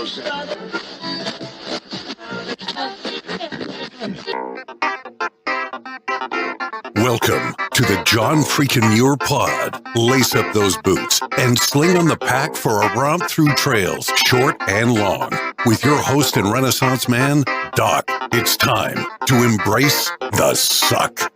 Welcome to the John Freakin' Muir Pod. Lace up those boots and sling on the pack for a romp through trails, short and long. With your host and Renaissance man, Doc. It's time to embrace the suck.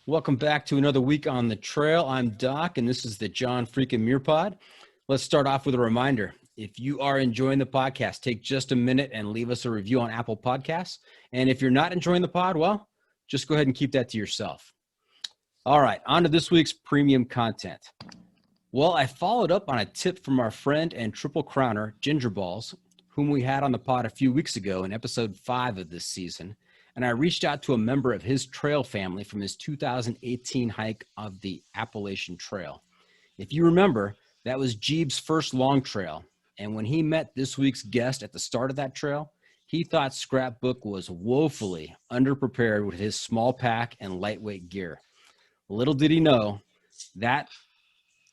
Welcome back to another week on the trail. I'm Doc, and this is the John Freakin' Muir Pod. Let's start off with a reminder. If you are enjoying the podcast, take just a minute and leave us a review on Apple Podcasts. And if you're not enjoying the pod, well, just go ahead and keep that to yourself. All right, on to this week's premium content. Well, I followed up on a tip from our friend and Triple Crowner, Ginger Balls, whom we had on the pod a few weeks ago in episode 5 of this season. And I reached out to a member of his trail family from his 2018 hike of the Appalachian Trail. If you remember, that was Jeeb's first long trail. And when he met this week's guest at the start of that trail, he thought Scrapbook was woefully underprepared with his small pack and lightweight gear. Little did he know that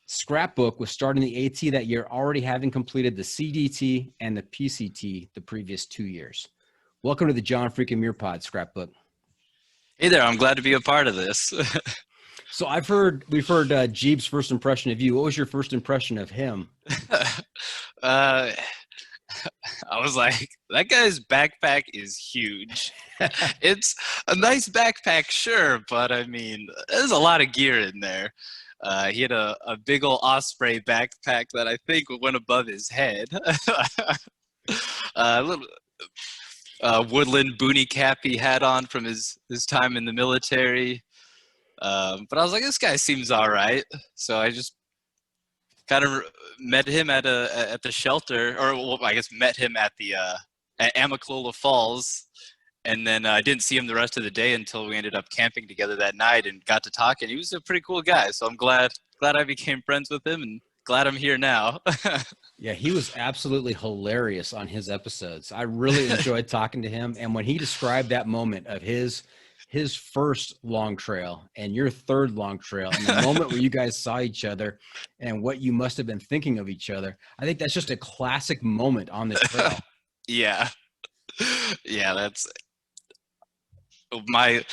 Scrapbook was starting the AT that year, already having completed the CDT and the PCT the previous 2 years. Welcome to the John Freakin' Muir Pod, Scrapbook. Hey there, I'm glad to be a part of this. So we've heard Jeeb's first impression of you. What was your first impression of him? I was like, that guy's backpack is huge. It's a nice backpack, sure, but I mean, there's a lot of gear in there. He had a big old Osprey backpack that I think went above his head. Little woodland boonie cap he had on from his time in the military. But I was like, this guy seems all right. So I just kind of met him at the shelter, or well, I guess met him at the at Amicalola Falls, and then I didn't see him the rest of the day until we ended up camping together that night and got to talking. He was a pretty cool guy, so I'm glad I became friends with him and glad I'm here now. Yeah, he was absolutely hilarious on his episodes. I really enjoyed talking to him. And when he described that moment of his first long trail and your third long trail and the moment where you guys saw each other and what you must have been thinking of each other, I think that's just a classic moment on this trail. Yeah, that's my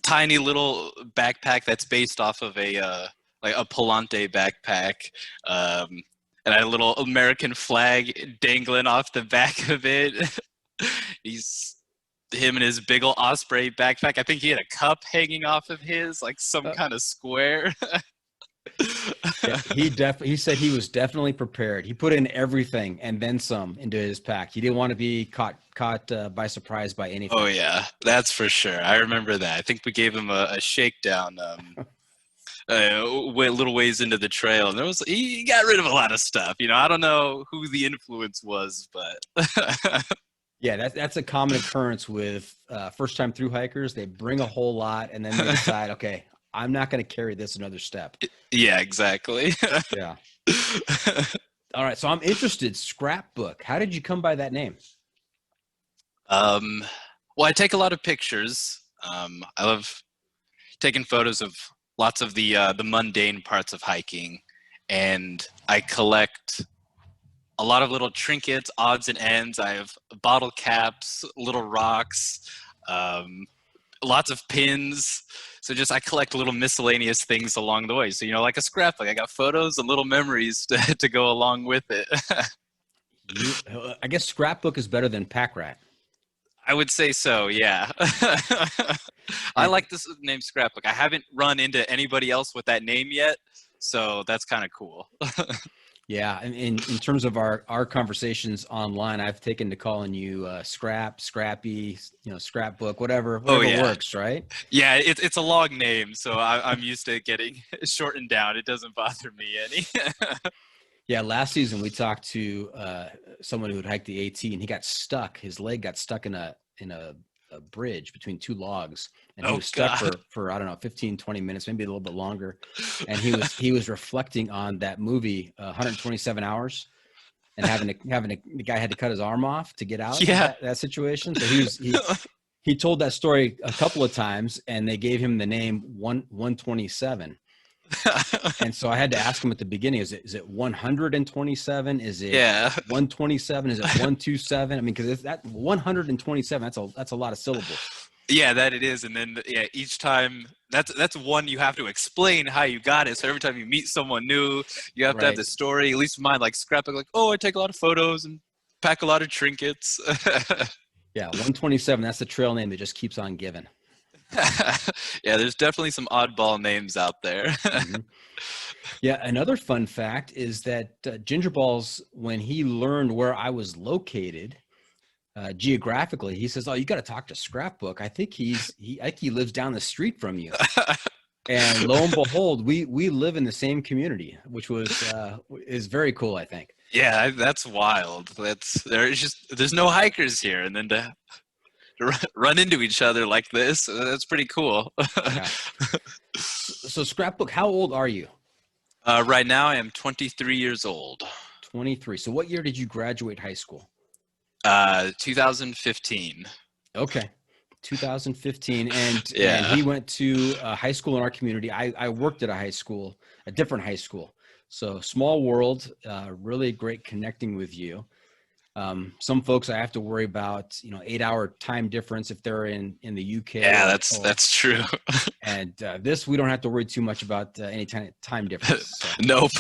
tiny little backpack that's based off of a Palante backpack. And I had a little American flag dangling off the back of it. Him and his big old Osprey backpack. I think he had a cup hanging off of his, like some kind of square. Yeah, he said he was definitely prepared. He put in everything and then some into his pack. He didn't want to be caught by surprise by anything. Oh yeah, that's for sure. I remember that. I think we gave him a shakedown. A little ways into the trail, and he got rid of a lot of stuff. You know, I don't know who the influence was, but yeah, that's a common occurrence with first time through hikers. They bring a whole lot, and then they decide, okay, I'm not going to carry this another step. Yeah, exactly. Yeah. All right, so I'm interested. Scrapbook. How did you come by that name? Well, I take a lot of pictures. I love taking photos of lots of the mundane parts of hiking, and I collect a lot of little trinkets, odds and ends. I have bottle caps, little rocks, lots of pins. So I collect little miscellaneous things along the way. So, you know, like a scrapbook, I got photos and little memories to go along with it. I guess Scrapbook is better than Pack Rat. I would say so, yeah. I like this name Scrapbook. I haven't run into anybody else with that name yet, so that's kind of cool. Yeah, and in terms of our conversations online, I've taken to calling you Scrappy, Scrapbook, whatever works, right? Yeah, it's a long name, so I'm used to getting shortened down. It doesn't bother me any. Yeah, last season we talked to someone who had hiked the AT, and he got stuck. His leg got stuck in a bridge between two logs, and he was stuck for I don't know, 15, 20 minutes, maybe a little bit longer. And he was reflecting on that movie, 127 Hours, and the guy had to cut his arm off to get out of that situation. So he told that story a couple of times, and they gave him the name 127. And so I had to ask him at the beginning, is it 127? Is it Yeah. 127? Is it 127? I mean, because that 127, that's a lot of syllables. Yeah, that it is. And then each time that's one you have to explain how you got it. So every time you meet someone new, you have to have the story. At least mine, like Scrapbook, like, oh, I take a lot of photos and pack a lot of trinkets. Yeah, 127. That's the trail name that just keeps on giving. Yeah, there's definitely some oddball names out there. Mm-hmm. Yeah, another fun fact is that Gingerballs, when he learned where I was located geographically, he says, "Oh, you got to talk to Scrapbook. I think he lives down the street from you." And lo and behold, we live in the same community, which is very cool, I think. Yeah, that's wild. There's no hikers here, and then to run into each other like this, that's pretty cool. Yeah. So Scrapbook, how old are you? Right now I am 23 years old. 23. So what year did you graduate high school? 2015. Okay. 2015. And he went to high school in our community. I worked at a different high school. So small world, really great connecting with you. Some folks I have to worry about, 8-hour time difference if they're in the UK. Yeah, that's true. And this, we don't have to worry too much about any time difference. So. Nope.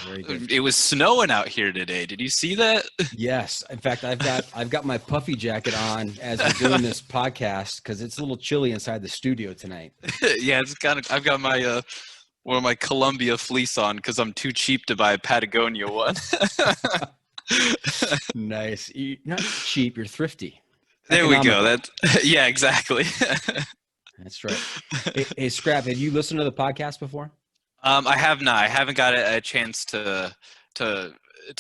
Very good. It was snowing out here today. Did you see that? Yes. In fact, I've got my puffy jacket on as we're doing this podcast because it's a little chilly inside the studio tonight. Yeah, I've got my one of my Columbia fleece on because I'm too cheap to buy a Patagonia one. Nice. You're not cheap. You're thrifty. There we go. Yeah, exactly. That's right. Hey, Scrap, have you listened to the podcast before? I have not. I haven't got a chance to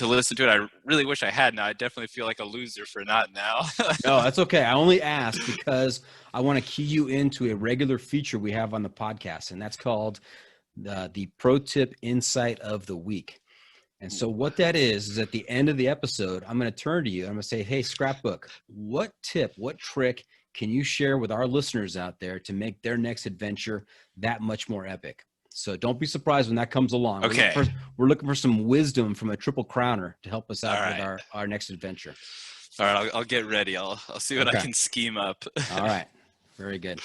listen to it. I really wish I had. Now I definitely feel like a loser for not now. No, that's okay. I only ask because I want to key you into a regular feature we have on the podcast, and that's called the Pro Tip Insight of the Week. And so what that is at the end of the episode, I'm going to turn to you. I'm going to say, hey, Scrapbook, what tip, what trick can you share with our listeners out there to make their next adventure that much more epic? So don't be surprised when that comes along. Okay. We're looking for some wisdom from a triple crowner to help us out with our next adventure. All right, I'll get ready. I'll see what I can scheme up. All right. Very good.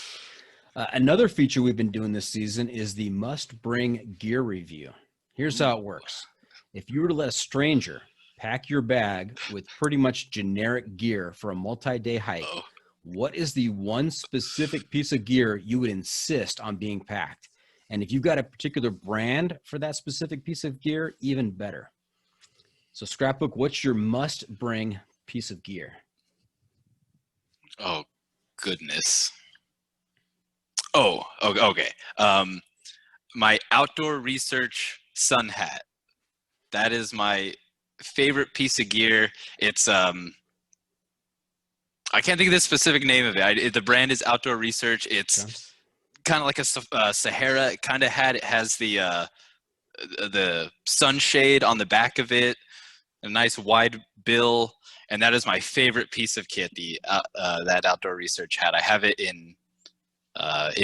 Another feature we've been doing this season is the must-bring gear review. Here's how it works. If you were to let a stranger pack your bag with pretty much generic gear for a multi-day hike, what is the one specific piece of gear you would insist on being packed? And if you've got a particular brand for that specific piece of gear, even better. So Scrapbook, what's your must-bring piece of gear? Oh, goodness. Oh, okay. My outdoor research sun hat. That is my favorite piece of gear. It's I can't think of the specific name of it. The brand is Outdoor Research. It's kind of like a Sahara kind of hat. It has the sunshade on the back of it, a nice wide bill, and that is my favorite piece of kit. That Outdoor Research hat. I have it in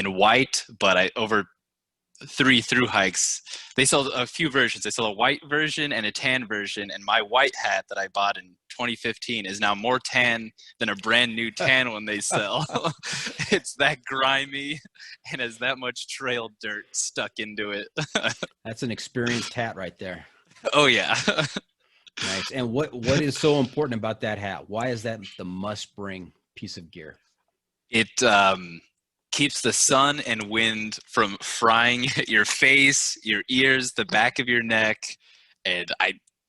white, but over 3 through hikes, they sell a few versions. They sell a white version and a tan version, and my white hat that I bought in 2015 is now more tan than a brand new tan one they sell. It's that grimy and has that much trail dirt stuck into it. That's an experienced hat right there. Oh yeah. Nice. And what is so important about that hat? Why is that the must-bring piece of gear? It keeps the sun and wind from frying your face, your ears, the back of your neck, and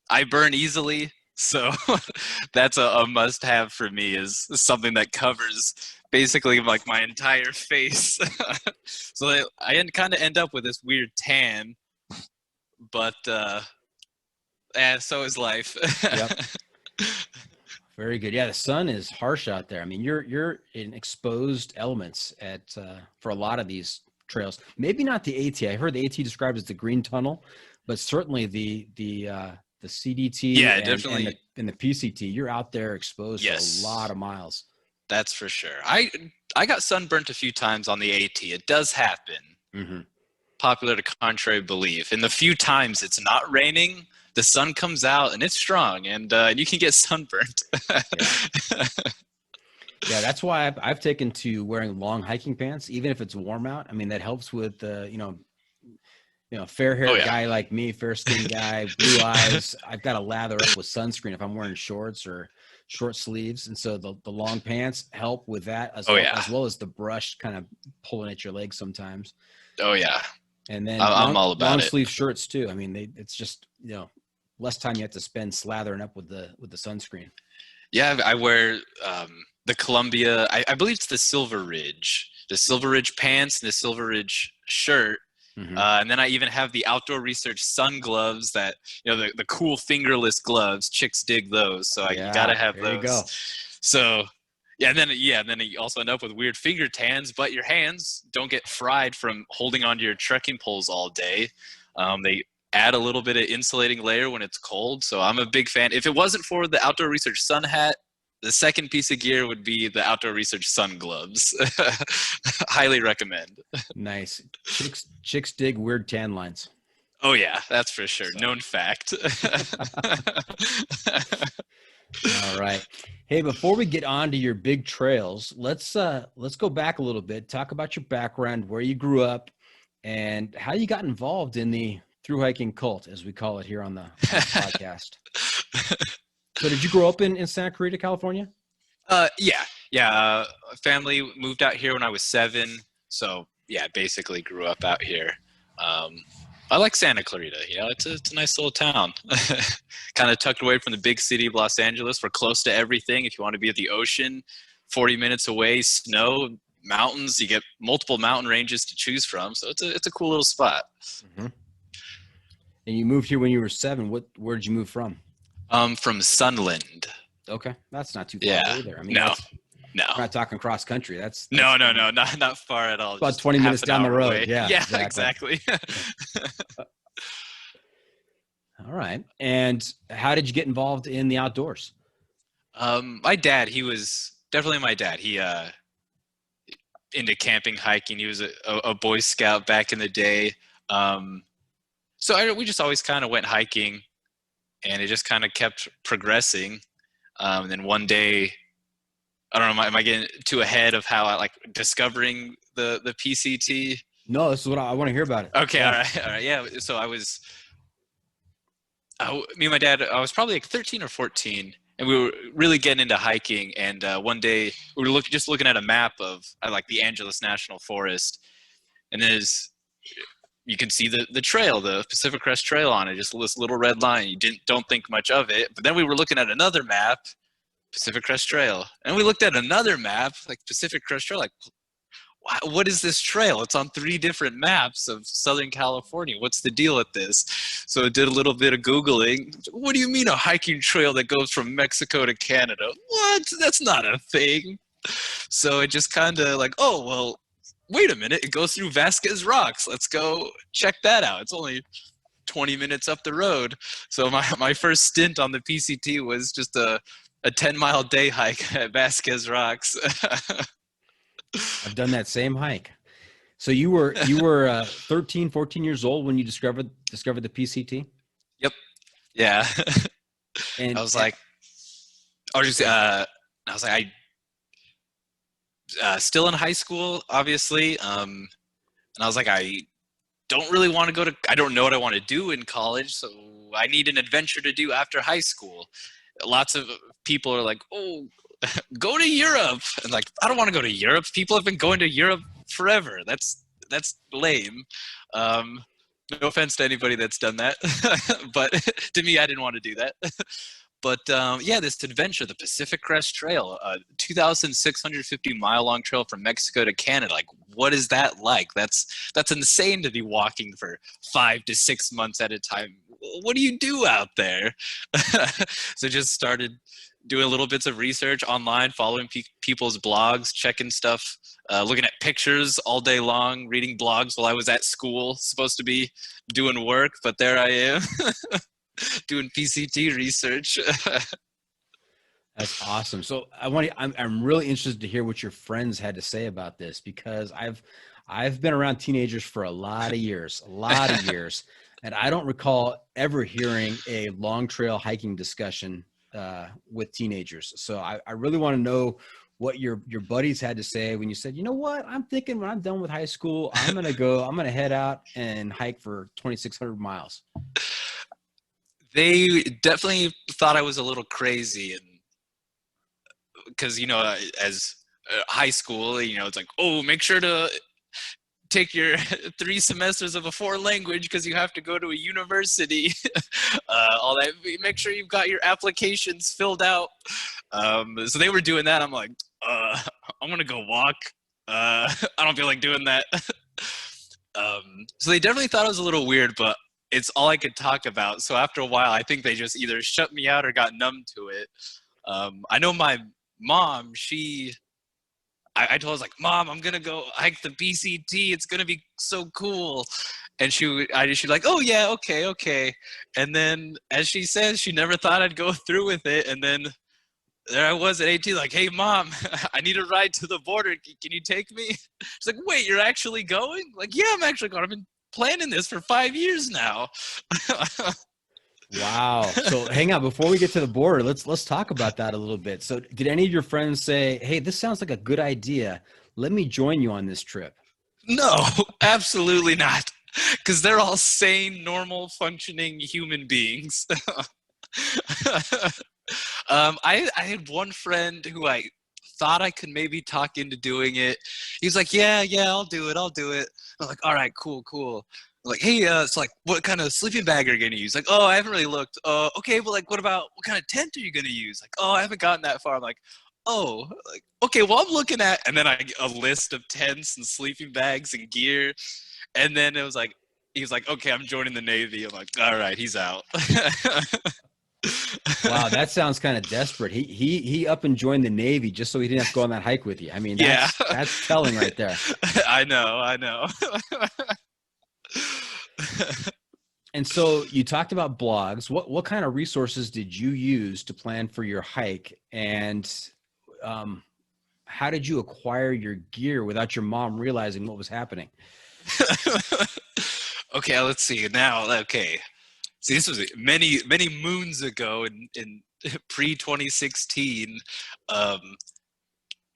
I burn easily, so that's a must-have for me, is something that covers basically like my entire face. So I kind of end up with this weird tan, but so is life. Yep. Very good. Yeah, the sun is harsh out there. I mean, you're in exposed elements for a lot of these trails. Maybe not the AT. I heard the AT described as the green tunnel, but certainly the CDT definitely. and the PCT. You're out there exposed for a lot of miles. That's for sure. I got sunburnt a few times on the AT. It does happen. Mm-hmm. popular to contrary belief. And the few times it's not raining, the sun comes out and it's strong, and you can get sunburnt. Yeah. Yeah, that's why I've taken to wearing long hiking pants, even if it's warm out. I mean, that helps with fair Oh haired yeah. guy like me, fair skinned guy, blue eyes. I've got to lather up with sunscreen if I'm wearing shorts or short sleeves. And so the long pants help with that Oh yeah. as well as the brush kind of pulling at your legs sometimes. Oh yeah. And then I'm all about long it. sleeve shirts too. I mean, it's just, less time you have to spend slathering up with the sunscreen. Yeah, I wear the Columbia. I believe it's the Silver Ridge pants and the Silver Ridge shirt. Mm-hmm. And then I even have the Outdoor Research sun gloves that, the cool fingerless gloves. Chicks dig those. So you got to have there those. You go. So, and then you also end up with weird finger tans, but your hands don't get fried from holding onto your trekking poles all day. They add a little bit of insulating layer when it's cold. So I'm a big fan. If it wasn't for the Outdoor Research sun hat, the second piece of gear would be the Outdoor Research sun gloves. Highly recommend. Nice. Chicks dig weird tan lines. Oh yeah, that's for sure. So. Known fact. All right. Hey, before we get on to your big trails, let's go back a little bit. Talk about your background, where you grew up, and how you got involved in the thru hiking cult, as we call it here on the podcast. So did you grow up in Santa Clarita, California? Yeah. Family moved out here when I was 7. So yeah, basically grew up out here. I like Santa Clarita. It's a nice little town. Kind of tucked away from the big city of Los Angeles. We're close to everything. If you want to be at the ocean, 40 minutes away, snow, mountains, you get multiple mountain ranges to choose from. So it's a cool little spot. Mm-hmm. And you moved here when you were 7. Where did you move from? From Sunland. Okay, that's not too far either. I mean, no, we're not talking cross country. That's no, not far at all. About just 20 minutes down the road. Away. Yeah, exactly. All right. And how did you get involved in the outdoors? My dad, he was definitely my dad. He into camping, hiking. He was a Boy Scout back in the day. So we just always kind of went hiking, and it just kind of kept progressing. And then one day, I don't know, am I getting too ahead of how I like discovering the PCT? No, this is what I want to hear about it. Okay, yeah. All right. Yeah, so me and my dad, I was probably like 13 or 14, and we were really getting into hiking. And one day we were just looking at a map of like the Angeles National Forest, and you can see the trail, the Pacific Crest Trail on it, just this little red line. You don't think much of it, but then we were looking at another map, Pacific Crest Trail, and we looked at another map, like Pacific Crest Trail, like, what is this trail? It's on 3 different maps of Southern California. What's the deal with this? So I did a little bit of Googling. What do you mean a hiking trail that goes from Mexico to Canada? What? That's not a thing. So it just kind of like, oh, well, wait a minute. It goes through Vasquez Rocks. Let's go check that out. It's only 20 minutes up the road. So my first stint on the PCT was just a 10-mile day hike at Vasquez Rocks. I've done that same hike. So you were 13, 14 years old when you discovered the PCT? Yep. Yeah. And still in high school, obviously. And I was like, I don't really want to I don't know what I want to do in college. So I need an adventure to do after high school. Lots of people are like, oh, go to Europe. And like, I don't want to go to Europe. People have been going to Europe forever. That's lame. No offense to anybody that's done that, but to me, I didn't want to do that. But yeah, this adventure, the Pacific Crest Trail, 2,650-mile long trail from Mexico to Canada. Like, what is that like? That's insane to be walking for 5 to 6 months at a time. What do you do out there? So just started doing little bits of research online, following people's blogs, checking stuff, looking at pictures all day long, reading blogs while I was at school, supposed to be doing work, but there I am doing PCT research. That's awesome. So I'm really interested to hear what your friends had to say about this, because I've been around teenagers for a lot of years, and I don't recall ever hearing a long trail hiking discussion with teenagers. So I really want to know what your buddies had to say when you said, you know what, I'm thinking when I'm done with high school, I'm going to head out and hike for 2,600 miles. They definitely thought I was a little crazy, and because, as high school, it's like, oh, make sure to take your 3 semesters of a foreign language because you have to go to a university. All that. Make sure you've got your applications filled out. So they were doing that. I'm like, I'm gonna go walk. I don't feel like doing that. So they definitely thought it was a little weird, but it's all I could talk about. So after a while, I think they just either shut me out or got numb to it. I know my mom, I told her, I was like, Mom, I'm gonna go hike the BCT. It's gonna be so cool. And she's like, oh yeah, okay. And then, as she says, she never thought I'd go through with it. And then there I was at 18, like, hey Mom, I need a ride to the border. Can you take me? She's like, wait, you're actually going? Like, yeah, I'm actually going. I've been planning this for 5 years now. Wow. So hang on, before we get to the border, let's talk about that a little bit. So did any of your friends say, hey, this sounds like a good idea, let me join you on this trip? No, absolutely not. Because they're all sane, normal, functioning human beings. I had one friend who I thought I could maybe talk into doing it. He was like, yeah, I'll do it. I'm like, all right, cool. I'm like, hey, so like, what kind of sleeping bag are you gonna use? Like, oh, I haven't really looked. Okay, but like, what kind of tent are you gonna use? Like, oh, I haven't gotten that far. I'm like, oh, like, okay, well, I'm looking at, and then I get a list of tents and sleeping bags and gear, and then he was like, okay, I'm joining the Navy. I'm like, all right, he's out. Wow, that sounds kind of desperate. He up and joined the Navy just so he didn't have to go on that hike with you. I mean, that's telling right there. I know. And so you talked about blogs. What kind of resources did you use to plan for your hike? And how did you acquire your gear without your mom realizing what was happening? Okay, let's see now. Okay. See, this was many moons ago in pre-2016.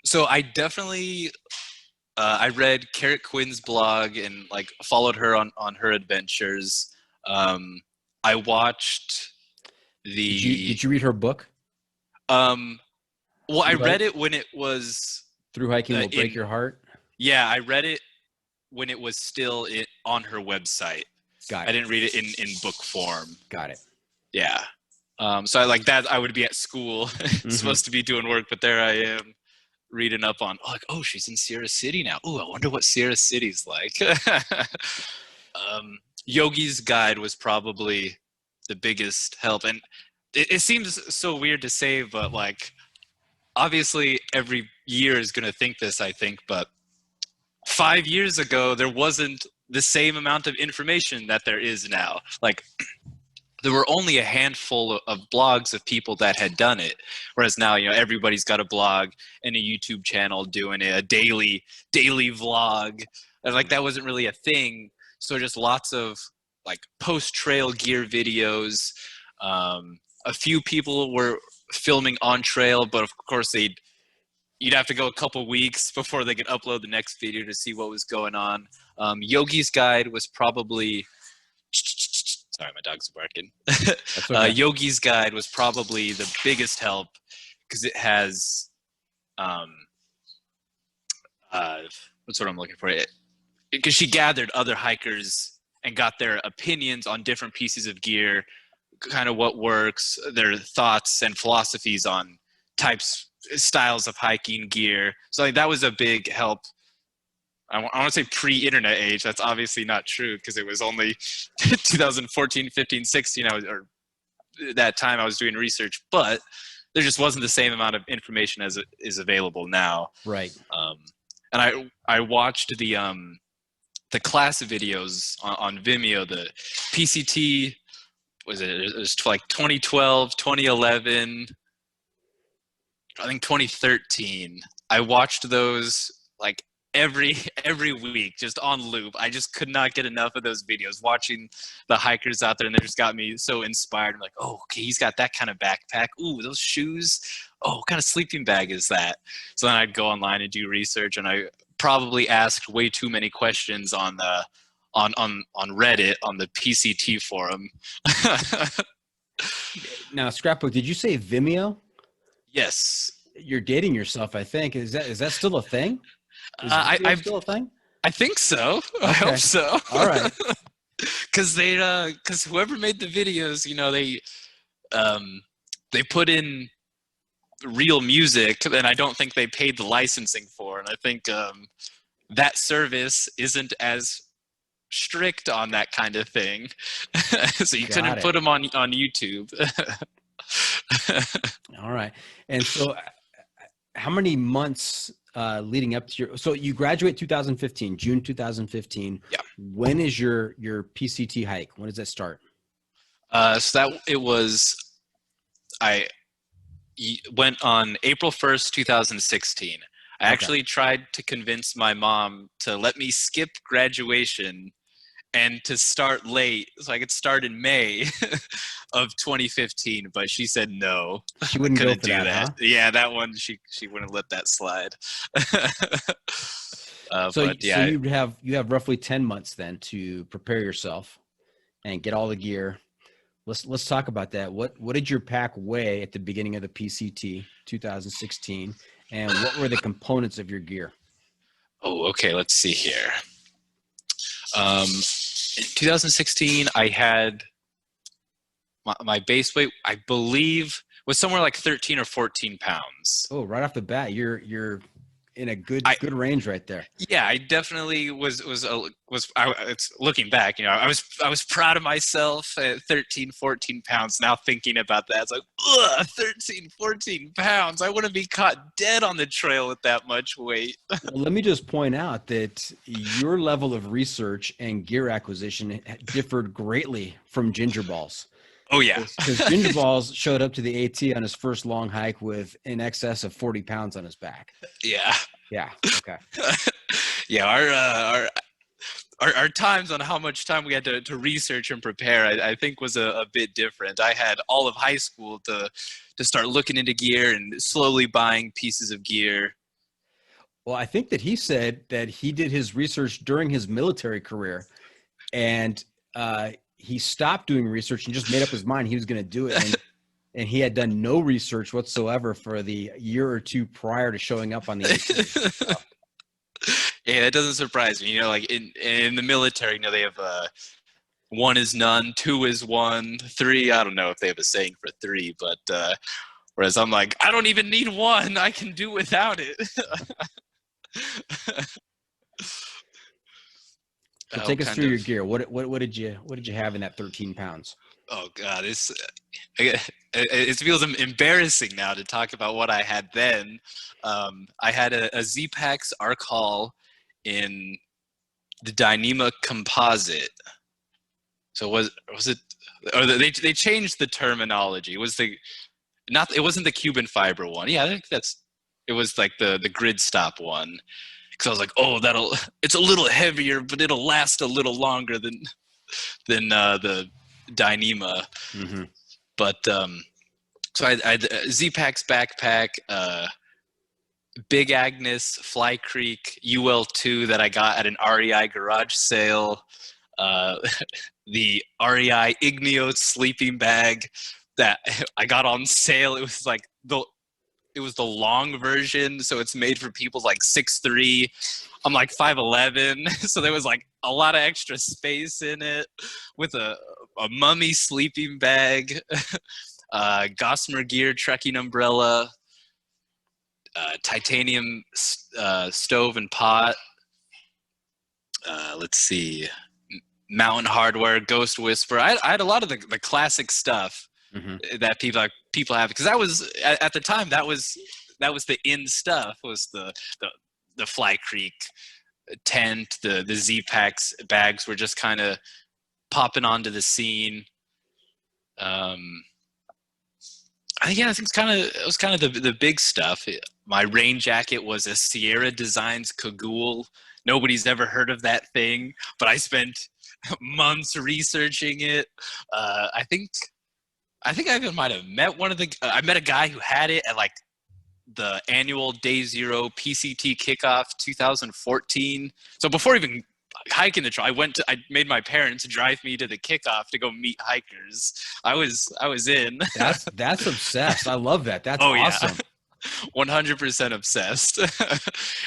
So I definitely I read Carrot Quinn's blog and like followed her on her adventures. I watched the. Did you read her book? Well, I read it when it was Through Hiking Will Break Your Heart. Yeah, I read it when it was still on her website. Got it. I didn't read it in book form. Got it. Yeah. So I like that. I would be at school, supposed to be doing work, but there I am reading up on, oh, she's in Sierra City now. Oh, I wonder what Sierra City's like. Yogi's Guide was probably the biggest help. And it seems so weird to say, but like, obviously every year is going to think this, I think, but 5 years ago, there wasn't the same amount of information that there is now. Like, there were only a handful of blogs of people that had done it, whereas now, everybody's got a blog and a YouTube channel doing it, a daily vlog, and like that wasn't really a thing. So just lots of like post-trail gear videos. A few people were filming on trail, but of course you'd have to go a couple weeks before they could upload the next video to see what was going on. Yogi's Guide was probably, sorry, my dog's barking. That's okay. Yogi's Guide was probably the biggest help because it has, what's what I'm looking for? Because she gathered other hikers and got their opinions on different pieces of gear, kind of what works, their thoughts and philosophies on styles of hiking gear. So like, that was a big help. I want to say pre-internet age. That's obviously not true because it was only 2014, 15, 16, or that time I was doing research, but there just wasn't the same amount of information as is available now. Right. And I watched the class videos on Vimeo, the PCT, it was like 2012, 2011, I think 2013. I watched those like every week, just on loop. I just could not get enough of those videos, watching the hikers out there, and they just got me so inspired. I'm like, oh, okay, he's got that kind of backpack. Ooh, those shoes. Oh, what kind of sleeping bag is that? So then I'd go online and do research, and I probably asked way too many questions on the on Reddit, on the PCT forum. Now, Scrapbook, did you say Vimeo? Yes. You're dating yourself, I think. Is that still a thing? Is Vimeo still a thing? I think so. Okay. I hope so. All right. Because whoever made the videos, they put in real music, and I don't think they paid the licensing for. And I think that service isn't as strict on that kind of thing, so you couldn't put them on YouTube. All right. And so, how many months leading up to so you graduate 2015, June 2015. Yeah. When is your PCT hike? When does that start? I went on April 1st, 2016. I actually tried to convince my mom to let me skip graduation and to start late so I could start in May of 2015, but she said no. She wouldn't go for do that. Huh? Yeah, that one she wouldn't let that slide. So you have roughly 10 months then to prepare yourself and get all the gear. Let's talk about that. What did your pack weigh at the beginning of the PCT 2016, and what were the components of your gear? Oh, okay. Let's see here. In 2016, I had my base weight, I believe, was somewhere like 13 or 14 pounds. Oh, right off the bat, you're in a good range right there. Yeah, I definitely was. It's looking back, I was proud of myself at 13, 14 pounds. Now thinking about that, it's like, ugh, 13, 14 pounds. I wouldn't be caught dead on the trail with that much weight. Well, let me just point out that your level of research and gear acquisition differed greatly from Ginger Balls. Oh, yeah. Because Ginger Balls showed up to the AT on his first long hike with in excess of 40 pounds on his back. Yeah. Yeah. Okay. Yeah. Our times on how much time we had to research and prepare, I think was a bit different. I had all of high school to start looking into gear and slowly buying pieces of gear. Well, I think that he said that he did his research during his military career, and he stopped doing research and just made up his mind he was going to do it. And he had done no research whatsoever for the year or two prior to showing up on the AT. Yeah, that doesn't surprise me. Like in the military, they have 1 is none, 2 is 1, 3. I don't know if they have a saying for 3, but whereas I'm like, I don't even need 1. I can do without it. So take us through your gear. What did you have in that 13 pounds? Oh God, it feels embarrassing now to talk about what I had then. I had a Z-Pax Arc Hall in the Dyneema composite. So was it? Or they changed the terminology. It wasn't the Cuban fiber one. Yeah, I think it was like the grid stop one. Because I was like, oh, it's a little heavier, but it'll last a little longer than the Dyneema. Mm-hmm. But so I had Z-Pax backpack, Big Agnes Fly Creek UL2 that I got at an REI garage sale, the REI Igneos sleeping bag that I got on sale. It was like it was the long version, so it's made for people like 6'3". I'm like 5'11", so there was like a lot of extra space in it, with a mummy sleeping bag, Gossamer Gear trekking umbrella, titanium stove and pot. Let's see, Mountain Hardware, Ghost Whisper. I had a lot of the classic stuff. Mm-hmm. That people have, because that was at the time that was the in stuff, was the Fly Creek tent, the Z-Pax bags were just kind of popping onto the scene. I think it was kind of the big stuff. My rain jacket was a Sierra Designs Cagoule. Nobody's ever heard of that thing, but I spent months researching it. I think I even might have met one of the. I met a guy who had it at like the annual Day Zero PCT kickoff 2014. So before even hiking the trail, I made my parents drive me to the kickoff to go meet hikers. I was in. That's obsessed. I love that. That's Oh, awesome. Yeah. 100% obsessed.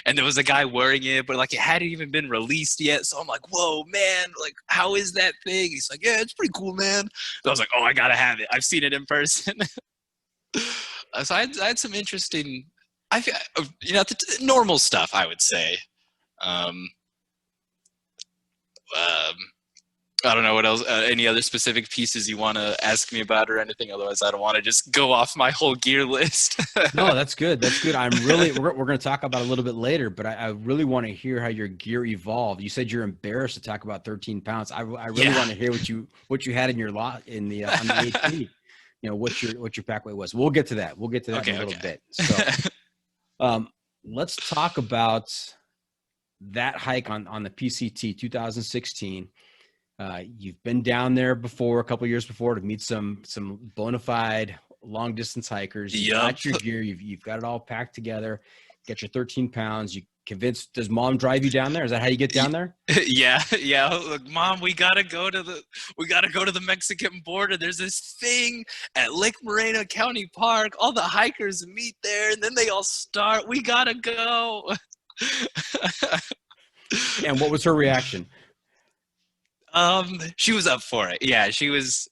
And there was a guy wearing it, but like it hadn't even been released yet. So I'm like, whoa, man, like how is that thing? He's like, yeah, it's pretty cool, man. So I was like, oh, I gotta have it. I've seen it in person. So I had some interesting, normal stuff, I would say. Um, I don't know what else, any other specific pieces you want to ask me about or anything. Otherwise, I don't want to just go off my whole gear list. No, that's good. That's good. We're going to talk about it a little bit later, but I really want to hear how your gear evolved. You said you're embarrassed to talk about 13 pounds. I really want to hear what you had in your lot on the AT. You know, what your pack weight was. We'll get to that. In a little bit. So, let's talk about that hike on the PCT 2016. You've been down there before, a couple years before, to meet some bona fide long distance hikers. You got your gear. You've got it all packed together. Get your 13 pounds. You convinced? Does mom drive you down there? Is that how you get down there? Yeah. Look, Mom, we gotta go to the Mexican border. There's this thing at Lake Moreno County Park. All the hikers meet there, and then they all start. We gotta go. And what was her reaction? She was up for it. Yeah, she was.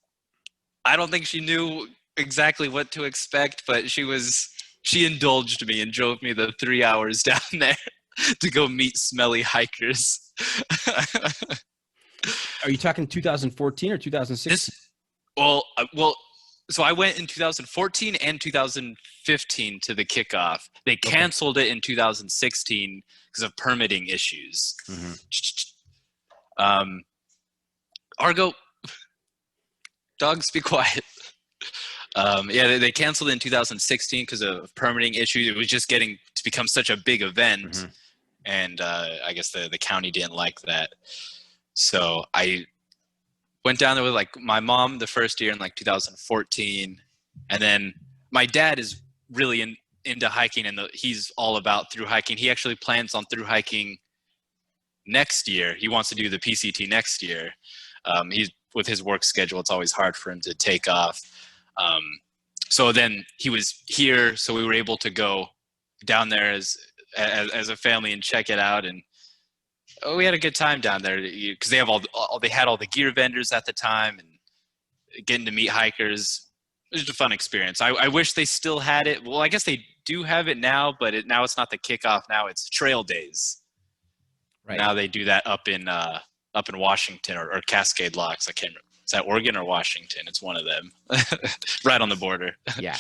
I don't think she knew exactly what to expect, but she indulged me and drove me the 3 hours down there to go meet smelly hikers. Are you talking 2014 or 2016? So I went in 2014 and 2015 to the kickoff. They canceled it in 2016 because of permitting issues. Mm-hmm. Argo, dogs, be quiet. They canceled it in 2016 because of permitting issues. It was just getting to become such a big event, mm-hmm. And I guess the county didn't like that. So I went down there with like my mom the first year in like 2014, and then my dad is really into hiking, and he's all about through hiking. He actually plans on through hiking next year. He wants to do the PCT next year. He's with his work schedule, it's always hard for him to take off. So then he was here, so we were able to go down there as a family and check it out. And we had a good time down there because they had all the gear vendors at the time, and getting to meet hikers. It was a fun experience. I wish they still had it. Well, I guess they do have it now, but now it's not the kickoff. Now it's trail days. Right. Now they do that up in Washington or Cascade Locks. I can't remember. Is that Oregon or Washington? It's one of them. Right on the border. Yeah.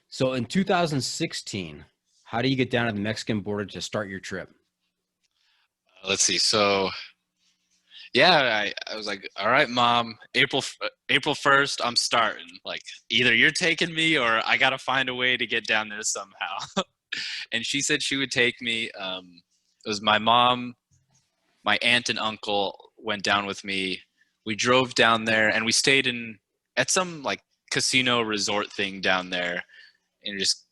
So in 2016, how do you get down to the Mexican border to start your trip? Let's see. So, yeah, I was like, all right, Mom, April 1st, I'm starting. Like, either you're taking me or I got to find a way to get down there somehow. And she said she would take me. It was my mom, my aunt and uncle went down with me. We drove down there and we stayed at some like casino resort thing down there, and just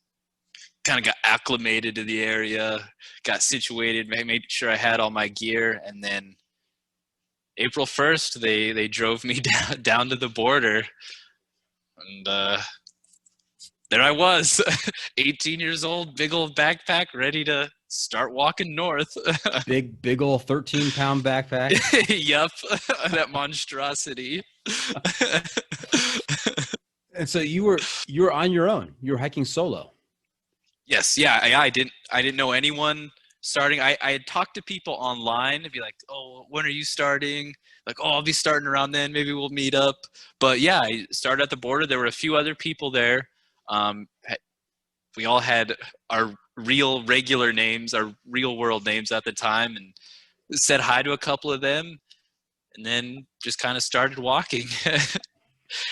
kind of got acclimated to the area, got situated, made sure I had all my gear. And then April 1st, they drove me down to the border, and there I was, 18 years old, big old backpack, ready to start walking north. big old 13-pound backpack. Yep, that monstrosity. And so you were on your own. You were hiking solo. Yes, yeah. I didn't know anyone starting. I had talked to people online and be like, "Oh, when are you starting?" Like, "Oh, I'll be starting around then. Maybe we'll meet up." But yeah, I started at the border. There were a few other people there. We all had our regular names, our real world names at the time, and said hi to a couple of them, and then just kind of started walking.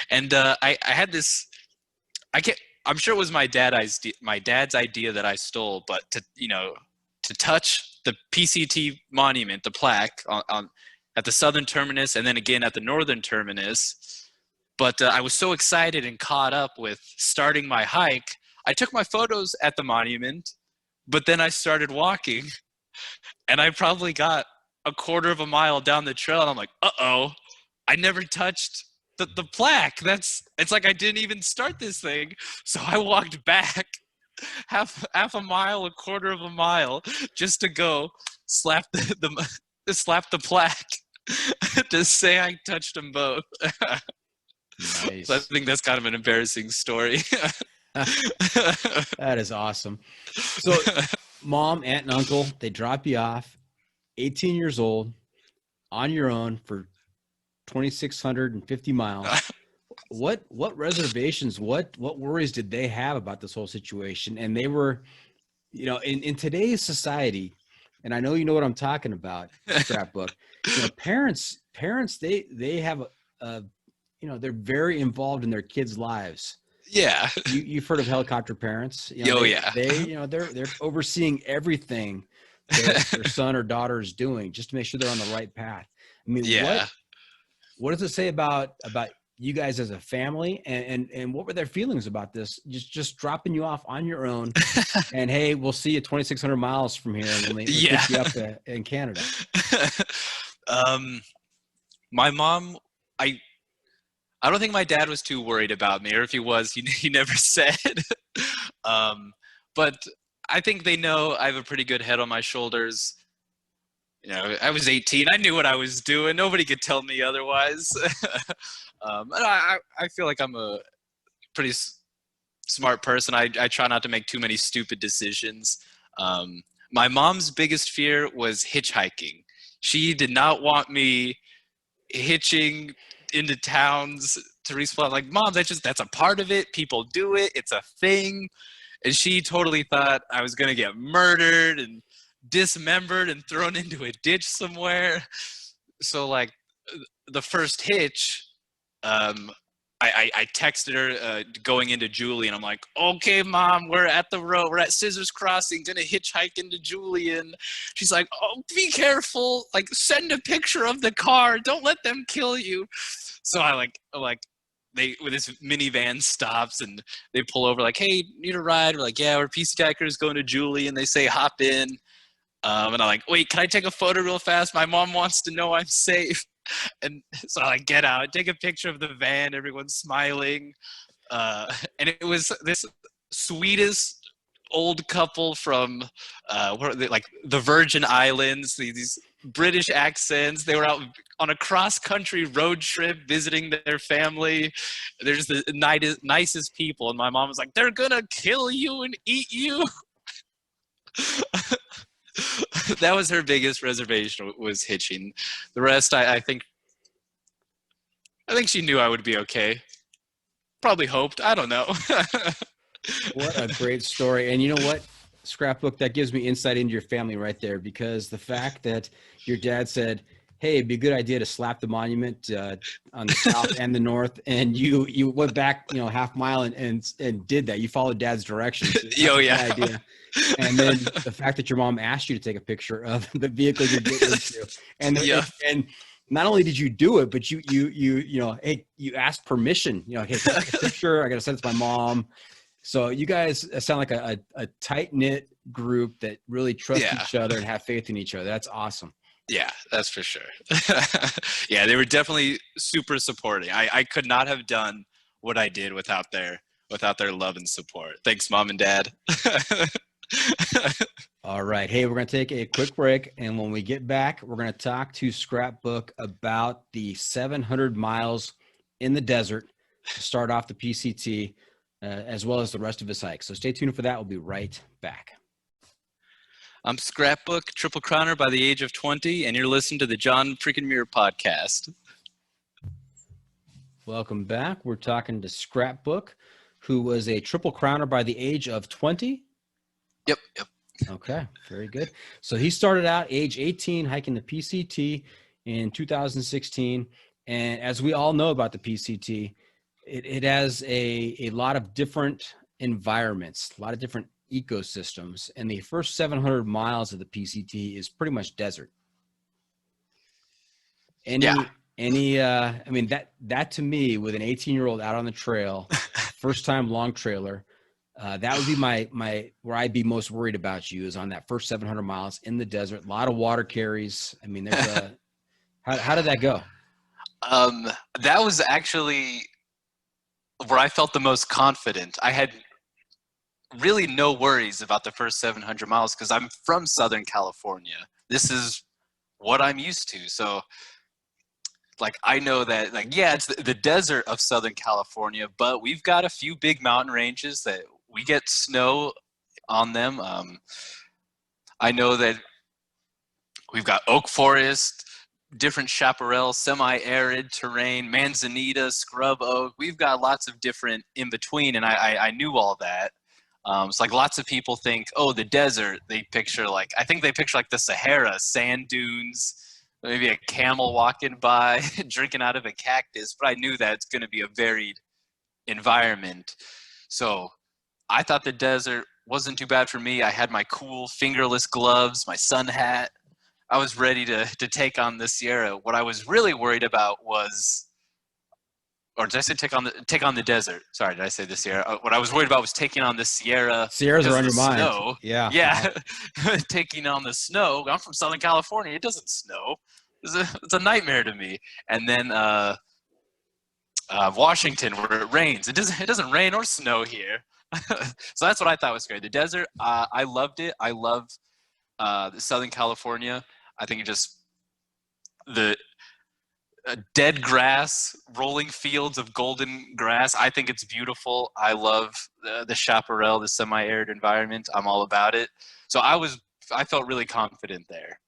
And I had this, I'm sure it was my dad's idea that I stole, but to touch the PCT monument, the plaque on at the southern terminus, and then again at the northern terminus. But I was so excited and caught up with starting my hike. I took my photos at the monument, but then I started walking, and I probably got a quarter of a mile down the trail, and I'm like, uh-oh, I never touched the plaque. It's like I didn't even start this thing. So I walked back half a mile, a quarter of a mile, just to go slap slap the plaque to say I touched them both. Nice. So I think that's kind of an embarrassing story. That is awesome. So mom, aunt, and uncle, they drop you off, 18 years old, on your own for 2,650 miles. What reservations, what worries did they have about this whole situation? And they were, in today's society, and I know you know what I'm talking about, Scrapbook, parents, they have they're very involved in their kids' lives. Yeah. You've heard of helicopter parents. Yeah. They're overseeing everything their son or daughter is doing just to make sure they're on the right path. I mean, yeah. What does it say about you guys as a family, and what were their feelings about this? Just dropping you off on your own, and hey, we'll see you 2,600 miles from here, and we'll pick you up in Canada. My mom, I don't think my dad was too worried about me, or if he was, he never said. But I think they know I have a pretty good head on my shoulders. I was 18. I knew what I was doing. Nobody could tell me otherwise. And I feel like I'm a pretty smart person. I try not to make too many stupid decisions. My mom's biggest fear was hitchhiking. She did not want me hitching into towns to resupply. I'm like, Mom, that's a part of it. People do it. It's a thing. And she totally thought I was going to get murdered and dismembered and thrown into a ditch somewhere. So like the first hitch, I texted her going into Julian. I'm like, okay, Mom, we're at the road. We're at Scissors Crossing, gonna hitchhike into Julian. She's like, oh, be careful. Like, send a picture of the car. Don't let them kill you. So I this minivan stops and they pull over like, hey, need a ride? We're like, yeah, we're PC Hikers going to Julian. They say hop in. And I'm like, wait, can I take a photo real fast? My mom wants to know I'm safe. And so I get out, take a picture of the van, everyone's smiling. And it was this sweetest old couple from like the Virgin Islands, these British accents. They were out on a cross-country road trip visiting their family. They're just the nicest people. And my mom was like, they're gonna kill you and eat you. That was her biggest reservation, was hitching. The rest, I think she knew I would be okay. Probably hoped. I don't know. What a great story. And you know what, Scrapbook, that gives me insight into your family right there, because the fact that your dad said, hey, it'd be a good idea to slap the monument on the south and the north, and you went back half mile and did that. You followed dad's directions. Oh yeah. Idea. And then the fact that your mom asked you to take a picture of the vehicle you're getting into, and not only did you do it, but hey, you asked permission. Hey, take a picture. I got to send it to my mom. So you guys sound like a tight knit group that really trust each other and have faith in each other. That's awesome. Yeah, that's for sure. Yeah, they were definitely super supporting. I could not have done what I did without their love and support. Thanks, Mom and Dad. All right. Hey, we're going to take a quick break. And when we get back, we're going to talk to Scrapbook about the 700 miles in the desert to start off the PCT, as well as the rest of his hike. So stay tuned for that. We'll be right back. I'm Scrapbook, triple crowner by the age of 20, and you're listening to the John freaking Muir podcast. Welcome back. We're talking to Scrapbook, who was a triple crowner by the age of 20. Yep. Okay, very good. So he started out age 18 hiking the PCT in 2016. And as we all know about the PCT, it has a lot of different environments, a lot of different ecosystems, and the first 700 miles of the PCT is pretty much desert. Yeah. I mean, that to me, with an 18-year-old out on the trail, first time long trailer, that would be my where I'd be most worried about you, is on that first 700 miles in the desert. A lot of water carries. I mean, there's a how did that go? That was actually where I felt the most confident. I had really no worries about the first 700 miles because I'm from Southern California. This is what I'm used to. So like, I know that, like, yeah, it's the desert of Southern California, but we've got a few big mountain ranges that we get snow on them. I know that we've got oak forest, different chaparral, semi-arid terrain, manzanita, scrub oak. We've got lots of different in between, and I knew all that. So like, lots of people think, oh, the desert, I think they picture like the Sahara, sand dunes, maybe a camel walking by, drinking out of a cactus, but I knew that it's going to be a varied environment. So I thought the desert wasn't too bad for me. I had my cool fingerless gloves, my sun hat. I was ready to take on the Sierra. What I was really worried about was, or did I say take on the desert? Sorry, did I say the Sierra? What I was worried about was taking on the Sierra. Sierras are on your mind. Snow. Yeah. Yeah. Taking on the snow. I'm from Southern California. It doesn't snow. It's a nightmare to me. And then Washington, where it rains. It doesn't rain or snow here. So that's what I thought was great. The desert, I loved it. I love Southern California. I think the dead grass, rolling fields of golden grass. I think it's beautiful. I love the chaparral, the semi-arid environment. I'm all about it. So I felt really confident there.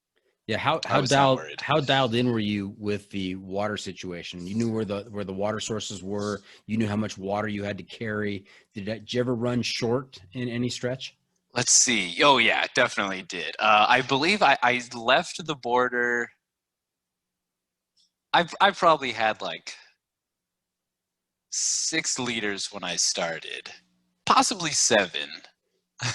Yeah, how dialed in were you with the water situation? You knew where the water sources were. You knew how much water you had to carry. Did you ever run short in any stretch? Let's see. Oh yeah, definitely did. I believe I left the border. I probably had like 6 liters when I started, possibly 7.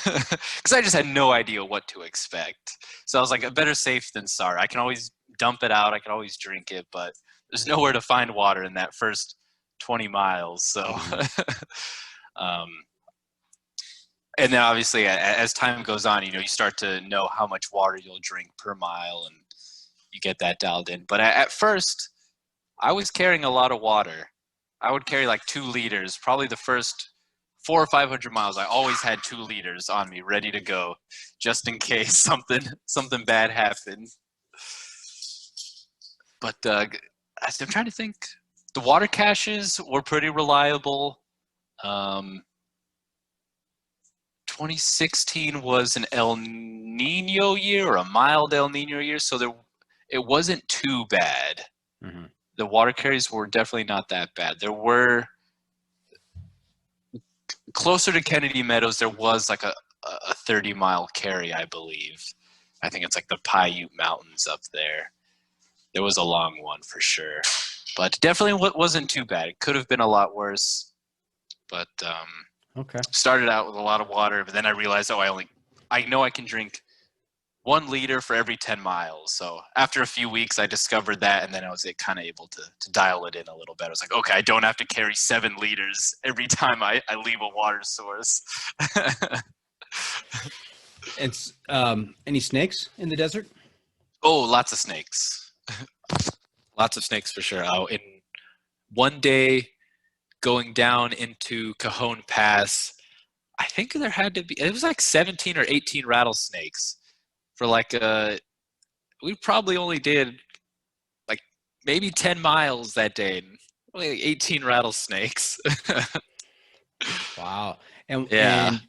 Because I just had no idea what to expect. So I was like, better safe than sorry. I can always dump it out. I can always drink it, but there's nowhere to find water in that first 20 miles. So, and then obviously as time goes on, you start to know how much water you'll drink per mile, and you get that dialed in. But at first, I was carrying a lot of water. I would carry like 2 liters, probably the first 400 or 500 miles. I always had 2 liters on me, ready to go, just in case something bad happened. But I'm trying to think. The water caches were pretty reliable. 2016 was an El Nino year, or a mild El Nino year, so it wasn't too bad. Mm-hmm. The water carries were definitely not that bad. There were, closer to Kennedy Meadows, there was like a 30-mile carry, I believe. I think it's like the Paiute Mountains up there. There was a long one for sure, but definitely wasn't too bad. It could have been a lot worse, but okay. Started out with a lot of water, but then I realized, I know I can drink 1 liter for every 10 miles. So after a few weeks, I discovered that, and then I was kind of able to dial it in a little bit. I was like, okay, I don't have to carry 7 liters every time I leave a water source. It's any snakes in the desert? Oh, lots of snakes. Lots of snakes for sure. In one day, going down into Cajon Pass, I think there had to be, it was like 17 or 18 rattlesnakes. For like we probably only did like maybe 10 miles that day, and only like 18 rattlesnakes. Wow. And Yeah. and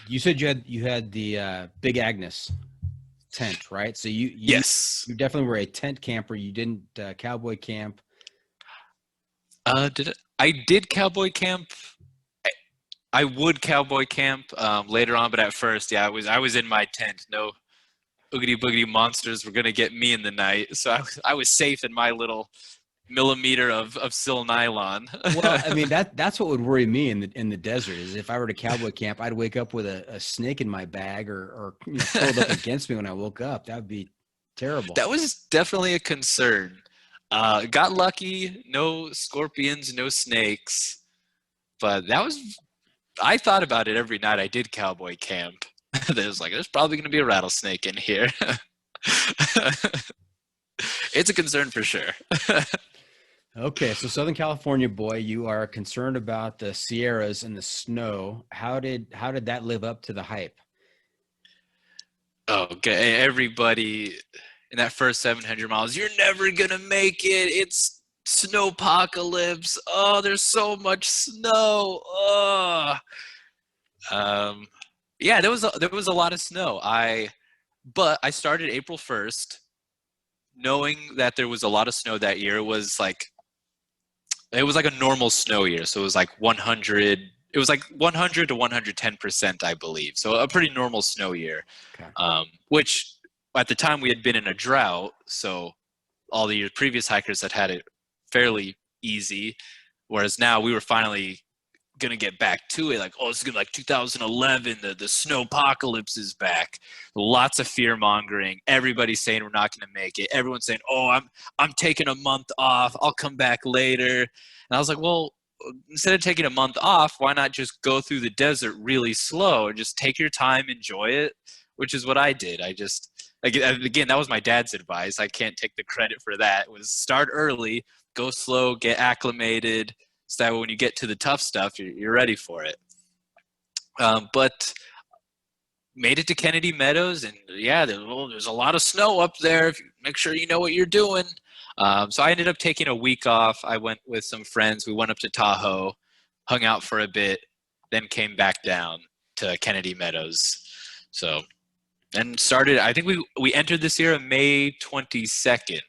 you said you had the Big Agnes tent, right? So Yes. you definitely were a tent camper. You didn't cowboy camp. I did cowboy camp. I would cowboy camp later on, but at first, yeah, I was in my tent. No oogity boogity monsters were gonna get me in the night, so I was safe in my little millimeter of sil nylon. Well, I mean that's what would worry me in the desert is if I were to cowboy camp, I'd wake up with a snake in my bag or curled up against me when I woke up. That would be terrible. That was definitely a concern. Got lucky, no scorpions, no snakes, but I thought about it every night I did cowboy camp. There's probably going to be a rattlesnake in here. It's a concern for sure. Okay, so Southern California boy, you are concerned about the Sierras and the snow. How did that live up to the hype? Okay, everybody in that first 700 miles, you're never gonna make it. It's snowpocalypse. Oh, there's so much snow. Oh. Yeah, there was a lot of snow. But I started April 1st, knowing that there was a lot of snow that year. It was like a normal snow year, so it was like 100. It was like 100 to 110%, I believe. So a pretty normal snow year. Okay. Which at the time we had been in a drought, so all the previous hikers had it fairly easy, whereas now we were finally gonna get back to it. Like, oh, this is gonna be like 2011. The snowpocalypse is back. Lots of fear mongering. Everybody's saying we're not gonna make it. Everyone's saying, oh, I'm taking a month off. I'll come back later. And I was like, well, instead of taking a month off, why not just go through the desert really slow and just take your time, enjoy it, which is what I did. Again, that was my dad's advice. I can't take the credit for that. It was start early, go slow, get acclimated, so that when you get to the tough stuff, you're ready for it. But made it to Kennedy Meadows, and yeah, there's a lot of snow up there. Make sure you know what you're doing. So I ended up taking a week off. I went with some friends. We went up to Tahoe, hung out for a bit, then came back down to Kennedy Meadows. So, and started, I think we entered this year on May 22nd,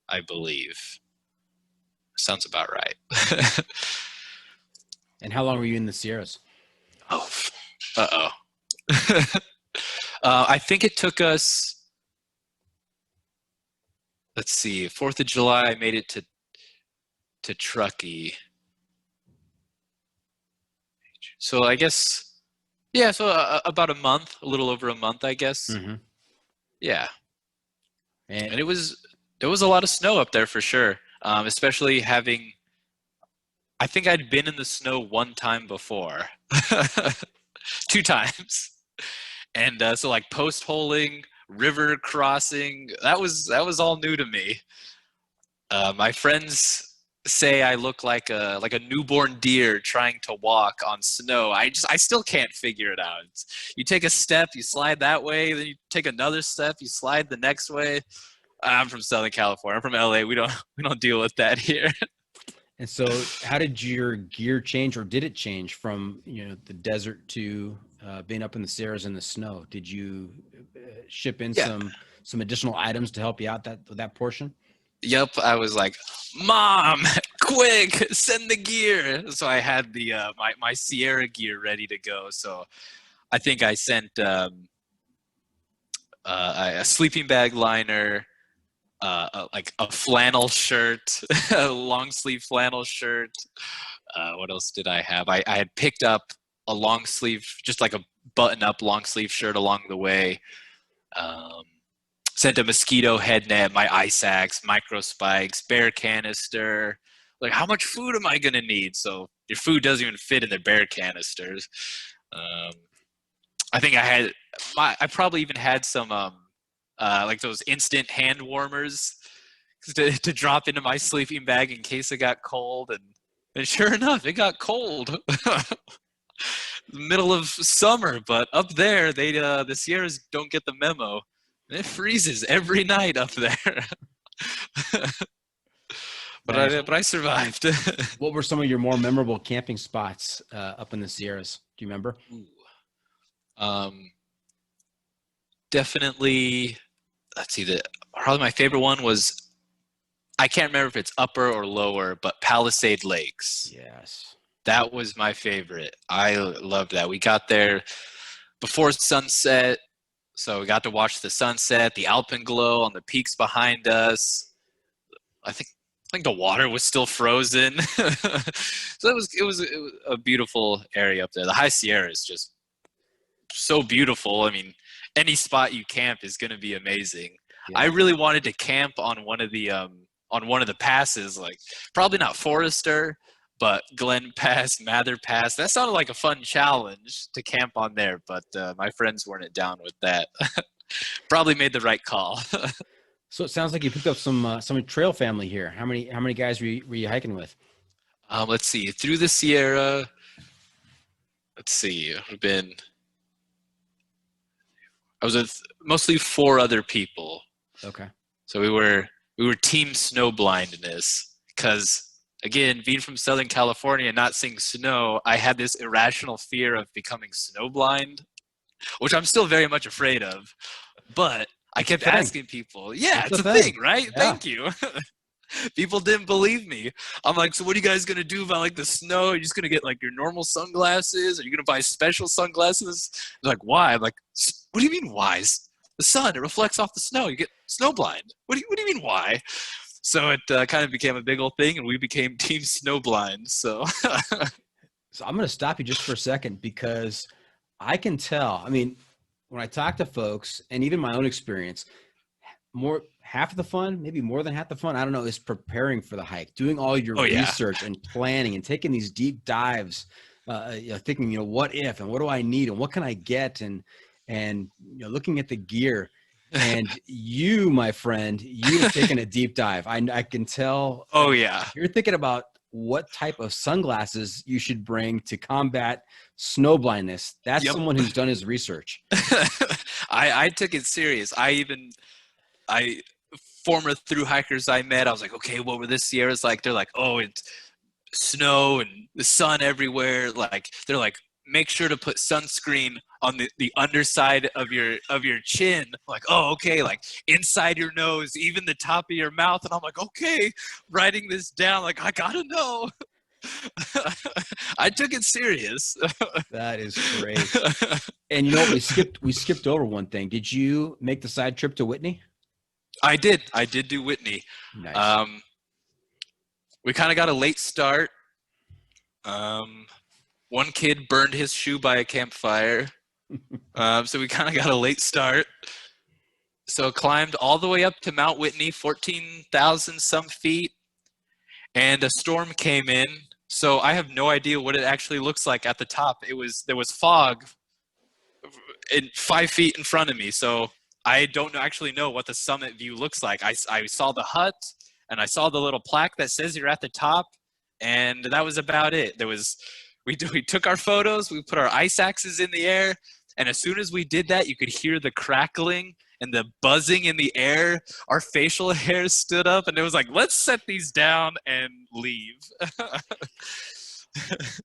I believe. Sounds about right. And how long were you in the Sierras? Oh, uh-oh. I think it took us, let's see, 4th of July, I made it to Truckee. So I guess, yeah, so about a month, a little over a month, I guess. Mm-hmm. Yeah. And there was a lot of snow up there for sure. Especially I think I'd been in the snow one time before, 2 times. And so like post-holing, river crossing, that was all new to me. My friends say I look like a newborn deer trying to walk on snow. I still can't figure it out. You take a step, you slide that way, then you take another step, you slide the next way. I'm from Southern California. I'm from LA. We don't deal with that here. And so how did your gear change, or did it change from, the desert to being up in the Sierras in the snow? Did you ship in some additional items to help you out that portion? Yep. I was like, Mom, quick, send the gear. So I had the my Sierra gear ready to go. So I think I sent a sleeping bag liner, like a flannel shirt, a long sleeve flannel shirt. What else did I have? I had picked up a long sleeve, just like a button up long sleeve shirt along the way. Sent a mosquito head net, my ice axe, micro spikes, bear canister. Like, how much food am I gonna need? So your food doesn't even fit in the bear canisters. I think I probably even had some like those instant hand warmers to drop into my sleeping bag in case it got cold. And sure enough, it got cold. Middle of summer, but up there, the Sierras don't get the memo. It freezes every night up there. But I survived. What were some of your more memorable camping spots up in the Sierras? Do you remember? Definitely. Let's see. Probably my favorite one was, I can't remember if it's upper or lower, but Palisade Lakes. Yes. That was my favorite. I loved that. We got there before sunset, so we got to watch the sunset, the alpenglow on the peaks behind us. I think think the water was still frozen. So it was a beautiful area up there. The High Sierra is just so beautiful. I mean, any spot you camp is going to be amazing. Yeah. I really wanted to camp on one of the passes, like probably not Forester, but Glen Pass, Mather Pass. That sounded like a fun challenge to camp on there, but my friends weren't down with that. Probably made the right call. So it sounds like you picked up some trail family here. How many guys were you hiking with? Let's see. Through the Sierra, let's see. I was with mostly 4 other people. Okay. So we were team snow blindness because, again, being from Southern California and not seeing snow, I had this irrational fear of becoming snow blind, which I'm still very much afraid of. But I kept asking people, it's a thing, right? Yeah. Thank you. People didn't believe me. I'm like, so what are you guys going to do about like the snow? Are you just going to get like your normal sunglasses? Are you going to buy special sunglasses? They're like, why? I'm like, what do you mean why? The sun, it reflects off the snow. You get snow blind. What do you mean why? So it kind of became a big old thing, and we became team snow blind. So So I'm going to stop you just for a second because I can tell. I mean, when I talk to folks and even my own experience, half of the fun, maybe more than half the fun, I don't know, is preparing for the hike, doing all your research and planning and taking these deep dives, thinking, what if and what do I need and what can I get and looking at the gear. And you, my friend, you've taken a deep dive. I can tell. Oh yeah, you're thinking about what type of sunglasses you should bring to combat snow blindness. That's someone who's done his research. I took it serious. Former through hikers I met, I was like, okay, what were the Sierras like? They're like, oh, it's snow and the sun everywhere. Like, they're like, make sure to put sunscreen on the underside of your chin. Like, oh, okay, like inside your nose, even the top of your mouth. And I'm like, okay, writing this down. Like, I gotta know. I took it serious. That is great. And we skipped over one thing. Did you make the side trip to Whitney? I did do Whitney. Nice. We kind of got a late start. One kid burned his shoe by a campfire. So we kind of got a late start. So climbed all the way up to Mount Whitney, 14,000 some feet. And a storm came in. So I have no idea what it actually looks like at the top. There was fog 5 feet in front of me. So I don't actually know what the summit view looks like. I saw the hut and I saw the little plaque that says you're at the top, and that was about it. We took our photos, we put our ice axes in the air, and as soon as we did that, you could hear the crackling and the buzzing in the air. Our facial hairs stood up, and it was like, let's set these down and leave.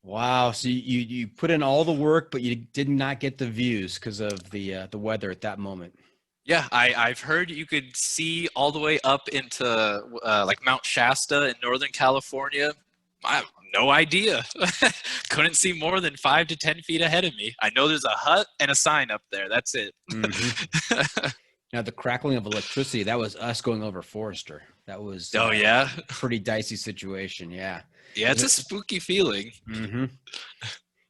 Wow. So you put in all the work, but you did not get the views because of the weather at that moment. Yeah, I've heard you could see all the way up into like Mount Shasta in Northern California. I have no idea. Couldn't see more than 5 to 10 feet ahead of me. I know there's a hut and a sign up there. That's it. Mm-hmm. Now, the crackling of electricity, that was us going over Forester. That was pretty dicey situation. Yeah. Yeah, it's a spooky feeling. Mm-hmm.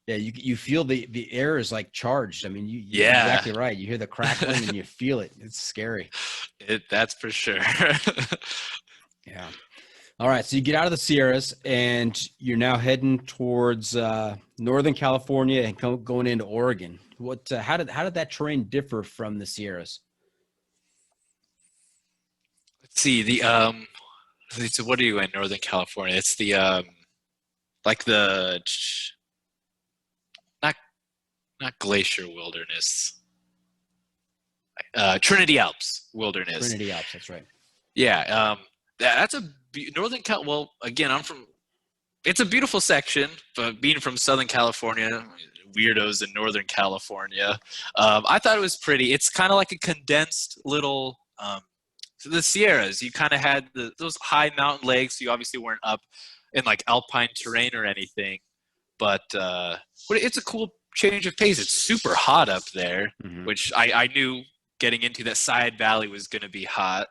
Yeah, you feel the air is like charged. I mean, you're exactly right. You hear the crackling and you feel it. It's scary. That's for sure. Yeah. All right. So you get out of the Sierras and you're now heading towards Northern California and going into Oregon. How did that terrain differ from the Sierras? Let's see. So what are you in Northern California? It's the like the not glacier wilderness. Trinity Alps wilderness. Trinity Alps, that's right. Yeah, that's a Northern Cal. Well, again, it's a beautiful section, but being from Southern California, weirdos in Northern California, I thought it was pretty. It's kind of like a condensed little. So the Sierras, you kind of had those high mountain lakes. You obviously weren't up in like alpine terrain or anything, but it's a cool change of pace. It's super hot up there, which I knew getting into that side valley was going to be hot.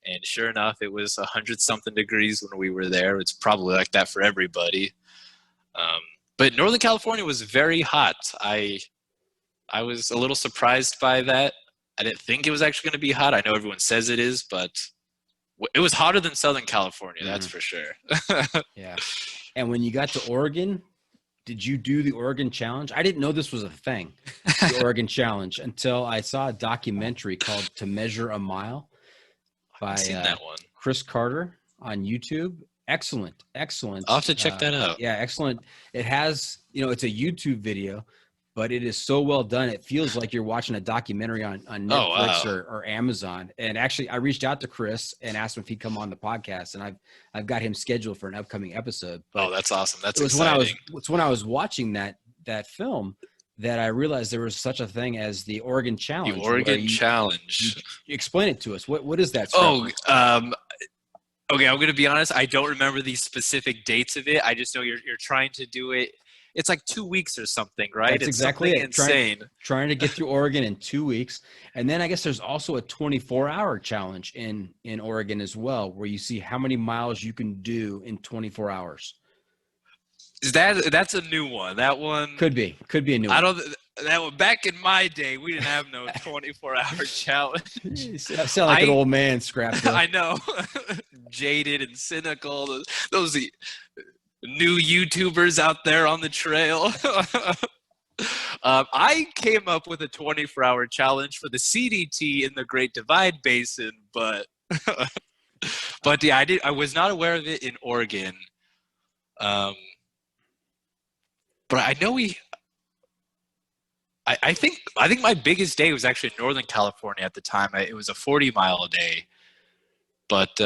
And sure enough, it was 100-something degrees when we were there. It's probably like that for everybody. But Northern California was very hot. I was a little surprised by that. I didn't think it was actually going to be hot. I know everyone says it is, but it was hotter than Southern California, that's for sure. Yeah. And when you got to Oregon, did you do the Oregon Challenge? I didn't know this was a thing, the Oregon Challenge, until I saw a documentary called To Measure a Mile by I've seen that one. Chris Carter on YouTube. Excellent. I'll have to check that out. Yeah, excellent. It has, it's a YouTube video, but it is so well done. It feels like you're watching a documentary on Netflix or Amazon. And actually, I reached out to Chris and asked him if he'd come on the podcast, and I've got him scheduled for an upcoming episode. But that's awesome. That's exciting. It's when I was watching that film that I realized there was such a thing as the Oregon Challenge. The Oregon Challenge. You explain it to us. What is that? Okay, I'm going to be honest. I don't remember the specific dates of it. I just know you're trying to do it. It's like 2 weeks or something, right? That's exactly it. Insane. Trying to get through Oregon in 2 weeks. And then I guess there's also a 24-hour challenge in Oregon as well, where you see how many miles you can do in 24 hours. That's a new one. That one could be a new one. That one back in my day, we didn't have no 24-hour challenge. You sound like an old man, Scrapbook. I know. Jaded and cynical. Those new YouTubers out there on the trail. I came up with a 24-hour challenge for the CDT in the Great Divide Basin, but yeah, I was not aware of it in Oregon. But I know I think my biggest day was actually in Northern California at the time. It was a 40-mile a day. But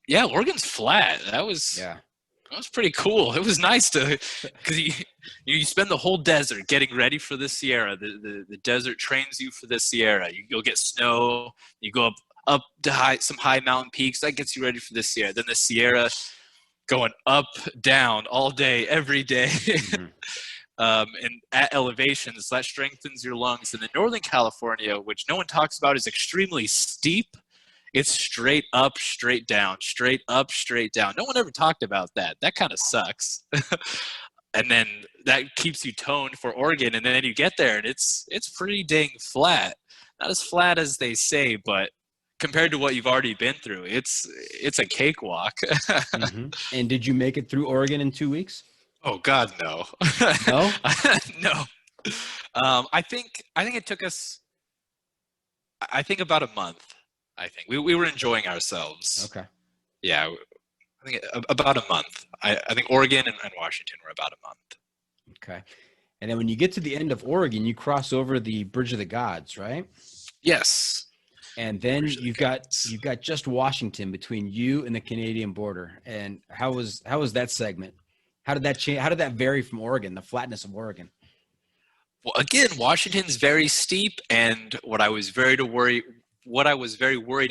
yeah, Oregon's flat. That was pretty cool. It was nice because you spend the whole desert getting ready for the Sierra. The desert trains you for the Sierra. You'll get snow. You go up to some high mountain peaks. That gets you ready for the Sierra. Then the Sierra going up, down all day, every day. And at elevations, that strengthens your lungs. And in Northern California, which no one talks about, is extremely steep. It's straight up, straight down, straight up, straight down. No one ever talked about that. That kind of sucks. And then that keeps you toned for Oregon. And then you get there and it's pretty dang flat. Not as flat as they say, but compared to what you've already been through, it's a cakewalk. And did you make it through Oregon in 2 weeks? Oh God, no. No? No. I think it took us, about a month. I think we were enjoying ourselves. Okay. Yeah, I think about a month. I think Oregon and Washington were about a month. Okay. And then when you get to the end of Oregon, you cross over the Bridge of the Gods, right? Yes. And then you've got just Washington between you and the Canadian border. And how was that segment? How did that change? How did that vary from Oregon, the flatness of Oregon? Well, again, Washington's very steep, and what I was very worried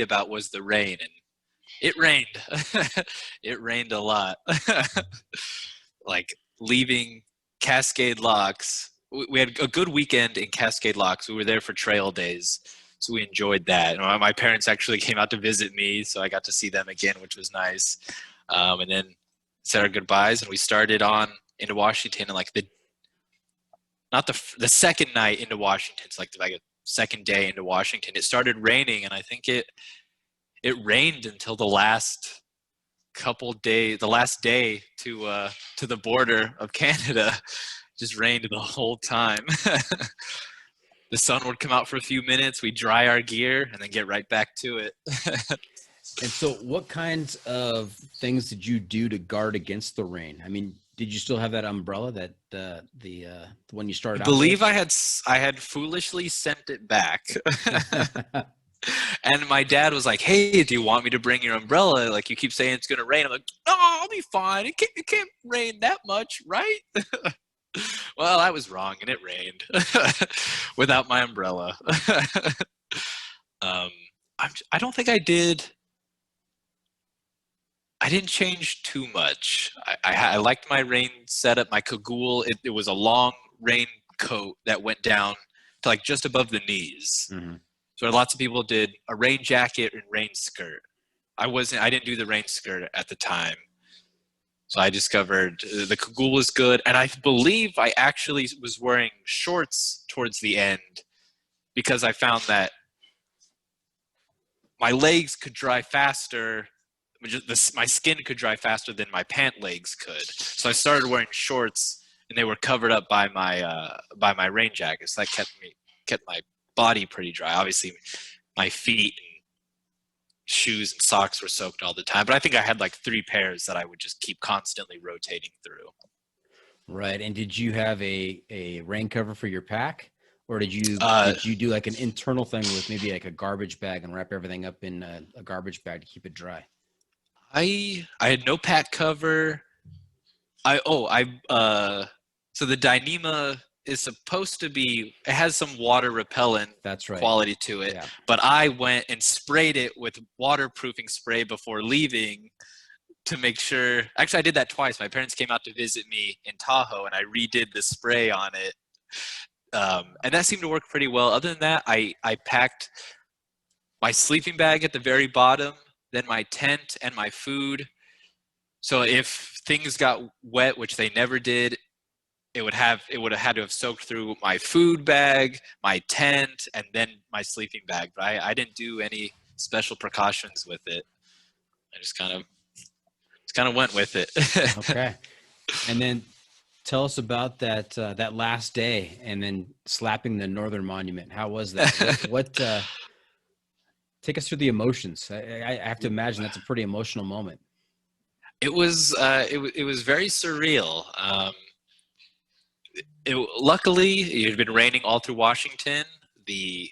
about was the rain, and it rained. It rained a lot. Like leaving Cascade Locks, we had a good weekend in Cascade Locks. We were there for trail days, so we enjoyed that. And my parents actually came out to visit me, so I got to see them again, which was nice. And then said our goodbyes, and we started on into Washington, and like the second night into Washington, it's like a second day into Washington, it started raining, and I think it rained until the last day to the border of Canada. Just rained the whole time. The sun would come out for a few minutes, we'd dry our gear, and then get right back to it. And so what kinds of things did you do to guard against the rain? I mean, did you still have that umbrella that the one you started I believe I had foolishly sent it back. And my dad was like, "Hey, do you want me to bring your umbrella? Like, you keep saying it's going to rain." I'm like, "No, I'll be fine. It can't rain that much, right?" Well, I was wrong, and it rained without my umbrella. I don't think I did. I didn't change too much. I liked my rain setup, my cagoule. It was a long rain coat that went down to like just above the knees. So lots of people did a rain jacket and rain skirt. I didn't do the rain skirt at the time. So I discovered the cagoule was good. And I believe I actually was wearing shorts towards the end because I found that my legs could dry faster. My skin could dry faster than my pant legs could. So I started wearing shorts, and they were covered up by my rain jacket. So that kept my body pretty dry. Obviously, my feet and shoes and socks were soaked all the time. But I think I had like 3 pairs that I would just keep constantly rotating through. Right. And did you have a rain cover for your pack? Or did you do like an internal thing with maybe like a garbage bag and wrap everything up in a garbage bag to keep it dry? I had no pack cover. So the Dyneema is supposed to be, it has some water repellent That's right. quality to it. Yeah. But I went and sprayed it with waterproofing spray before leaving to make sure. Actually, I did that twice. My parents came out to visit me in Tahoe, and I redid the spray on it. And that seemed to work pretty well. Other than that, I packed my sleeping bag at the very bottom, then my tent and my food. So if things got wet, which they never did, it would have had to have soaked through my food bag, my tent, and then my sleeping bag. But I didn't do any special precautions with it. I just kind of went with it. Okay. And then tell us about that last day and then slapping the Northern Monument. How was that? What take us through the emotions. I have to imagine that's a pretty emotional moment. It was very surreal. Luckily, it had been raining all through Washington. And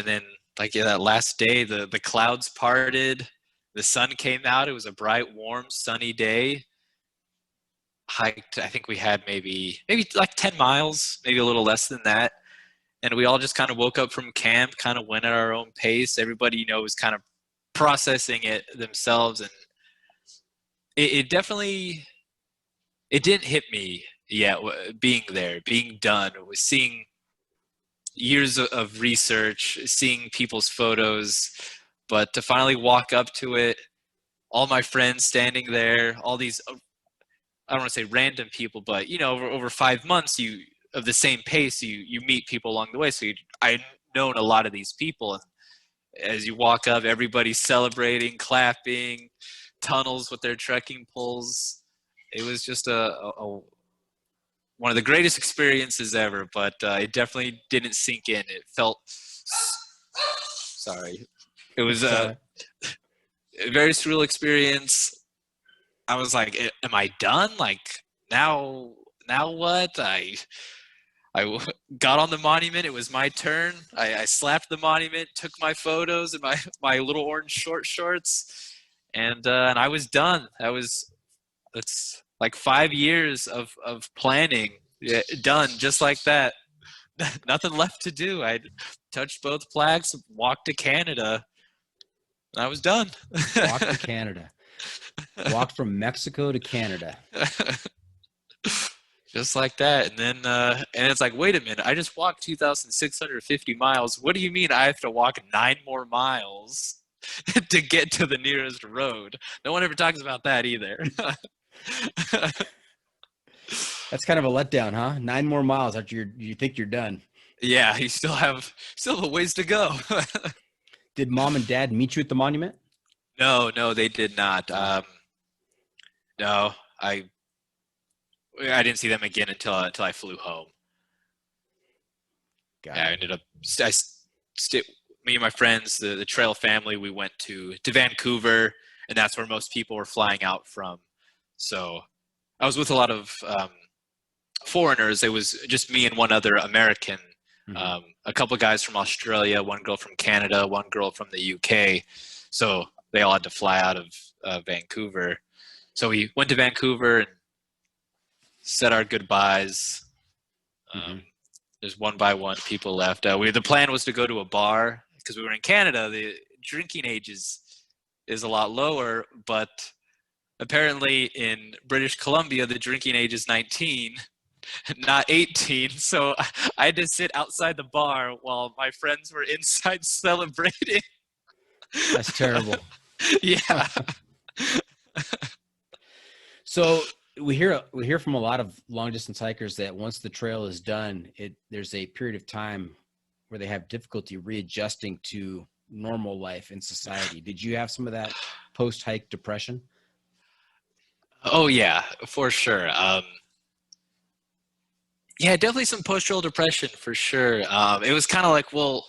then that last day, the clouds parted, the sun came out. It was a bright, warm, sunny day. Hiked. I think we had maybe like 10 miles, maybe a little less than that. And we all just kind of woke up from camp, kind of went at our own pace. Everybody, was kind of processing it themselves, and it definitely, it didn't hit me yet. Being there, being done, was seeing years of research, seeing people's photos, but to finally walk up to it, all my friends standing there, all these, I don't want to say random people, but over 5 months, of the same pace, you meet people along the way. So I've known a lot of these people, and as you walk up, everybody's celebrating, clapping, tunnels with their trekking poles. It was just one of the greatest experiences ever, but it definitely didn't sink in. It felt, sorry, it was a very surreal experience. I was like, am I done? Like, now what? I got on the monument. It was my turn. I slapped the monument, took my photos in my little orange shorts, and I was done. That's like 5 years of planning, done just like that. Nothing left to do. I touched both flags, walked to Canada, and I was done. Walked to Canada. Walked from Mexico to Canada. Just like that. And then and it's like, wait a minute, I just walked 2,650 miles. What do you mean I have to walk 9 more miles to get to the nearest road? No one ever talks about that either. That's kind of a letdown, huh? 9 more miles after you think you're done. Yeah, you still have a ways to go. Did mom and dad meet you at the monument? No, they did not. No, I didn't see them again until I flew home. I ended up me and my friends, the trail family, we went to Vancouver, and that's where most people were flying out from. So I was with a lot of foreigners. It was just me and one other American, a couple of guys from Australia, one girl from Canada, one girl from the UK. So they all had to fly out of Vancouver. So we went to Vancouver and said our goodbyes. There's one by one people left. The plan was to go to a bar because we were in Canada. The drinking age is a lot lower, but apparently in British Columbia the drinking age is 19. not 18. So I had to sit outside the bar while my friends were inside celebrating. That's terrible. Yeah. So we hear from a lot of long distance hikers that once the trail is done, there's a period of time where they have difficulty readjusting to normal life in society. Did you have some of that post hike depression? Oh yeah, for sure. Yeah, definitely some post-trail depression for sure. It was kind of like, well,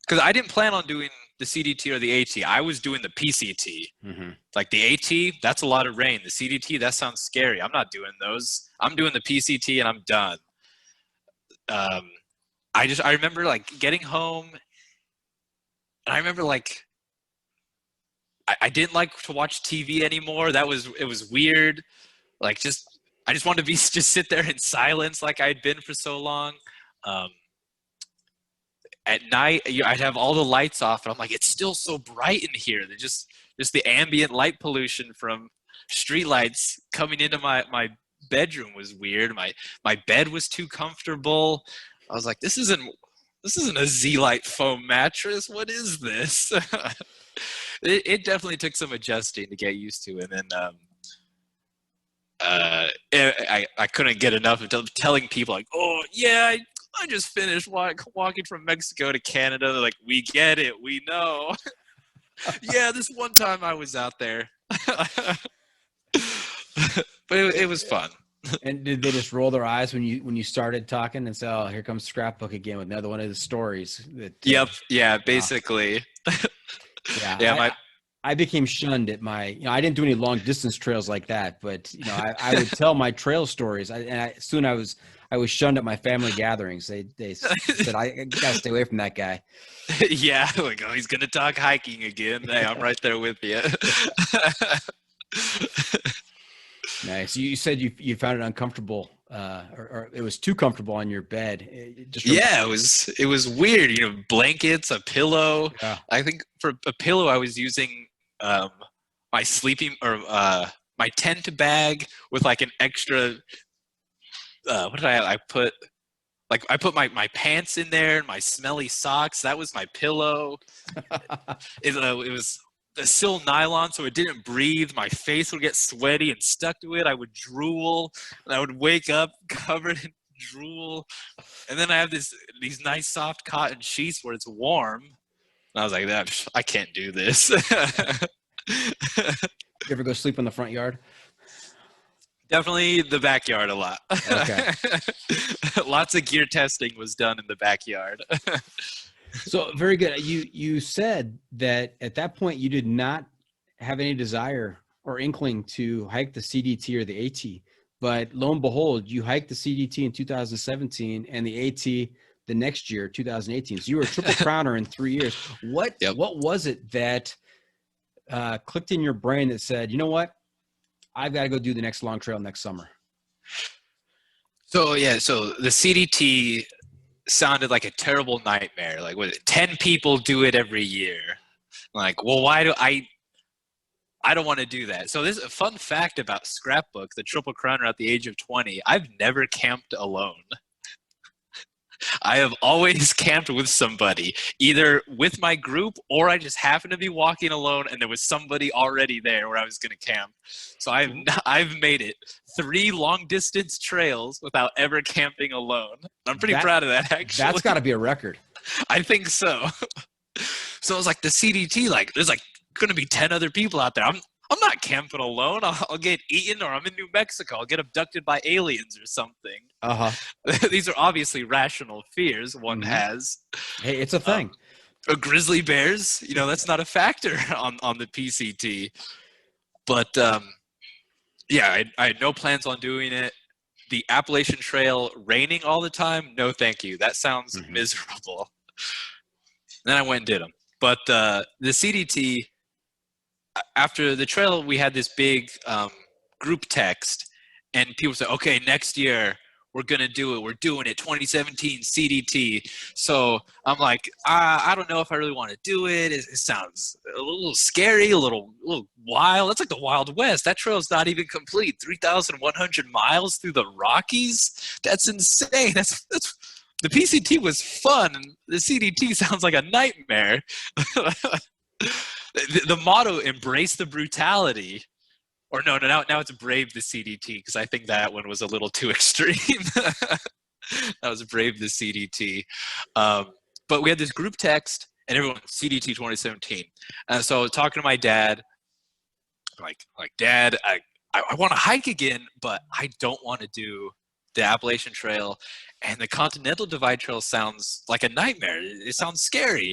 because I didn't plan on doing the CDT or the AT. I was doing the PCT. Mm-hmm. Like the AT, that's a lot of rain. The CDT, that sounds scary. I'm not doing those. I'm doing the PCT and I'm done. I remember like getting home, and I remember like I didn't like to watch TV anymore. It was weird. Like I just wanted to be just sit there in silence like I'd been for so long. At night, I'd have all the lights off, and I'm like, it's still so bright in here. They're just the ambient light pollution from street lights coming into my bedroom was weird. My bed was too comfortable. I was like, this isn't a Z-Lite foam mattress. What is this? It definitely took some adjusting to get used to, and then I couldn't get enough of telling people like, oh yeah, I just finished walking from Mexico to Canada. They're like, we get it, we know. Yeah, this one time I was out there. But it was fun. And did they just roll their eyes when you started talking and say, "Oh, here comes Scrapbook again with another one of the stories"? Yep. Yeah. Basically. Yeah. Yeah. I became shunned at my. I didn't do any long distance trails like that, but I would tell my trail stories. Soon I was shunned at my family gatherings. They said I gotta stay away from that guy. Yeah. Like, oh, he's gonna talk hiking again. Hey, I'm right there with you. Nice. You said you found it uncomfortable, or it was too comfortable on your bed. Yeah, it was weird. Blankets, a pillow. Yeah. I think for a pillow, I was using my sleeping or my tent bag with like an extra. What did I put? Like I put my pants in there and my smelly socks. That was my pillow. It was the sill nylon, so it didn't breathe. My face would get sweaty and stuck to it. I would drool, and I would wake up covered in drool. And then I have these nice soft cotton sheets where it's warm. And I was like, I can't do this. You ever go sleep in the front yard? Definitely the backyard a lot. Okay. Lots of gear testing was done in the backyard. So very good. You said that at that point you did not have any desire or inkling to hike the CDT or the AT, but lo and behold, you hiked the CDT in 2017 and the AT the next year, 2018. So you were a triple crowner in 3 years. What was it that clicked in your brain that said, you know what, I've got to go do the next long trail next summer? So the CDT sounded like a terrible nightmare. Like, 10 people do it every year. Like, well, why do I don't want to do that. So this is a fun fact about Scrapbook, the triple crowner at the age of 20. I've never camped alone. I have always camped with somebody, either with my group or I just happened to be walking alone and there was somebody already there where I was going to camp. So I've made it 3 long distance trails without ever camping alone. I'm pretty proud of that, actually. That's got to be a record. I think so. So it was like the CDT, like there's like going to be 10 other people out there. I'm not camping alone. I'll get eaten, or I'm in New Mexico. I'll get abducted by aliens or something. These are obviously rational fears one has. Hey, it's a thing. Grizzly bears, that's not a factor on the PCT. But yeah, I had no plans on doing it. The Appalachian Trail raining all the time, no thank you. That sounds miserable. Then I went and did them. But the CDT, after the trail, we had this big group text, and people said, okay, next year we're going to do it. We're doing it. 2017 CDT. So I'm like, I don't know if I really want to do it. It sounds a little scary, a little wild. That's like the Wild West. That trail's not even complete. 3,100 miles through the Rockies. That's insane. That's the PCT was fun. The CDT sounds like a nightmare. The motto, embrace the brutality. Or no, now it's brave the CDT, because I think that one was a little too extreme. That was brave the CDT. But we had this group text, and everyone, CDT 2017. So I was talking to my dad, like Dad, I want to hike again, but I don't want to do the Appalachian Trail. And the Continental Divide Trail sounds like a nightmare. It sounds scary.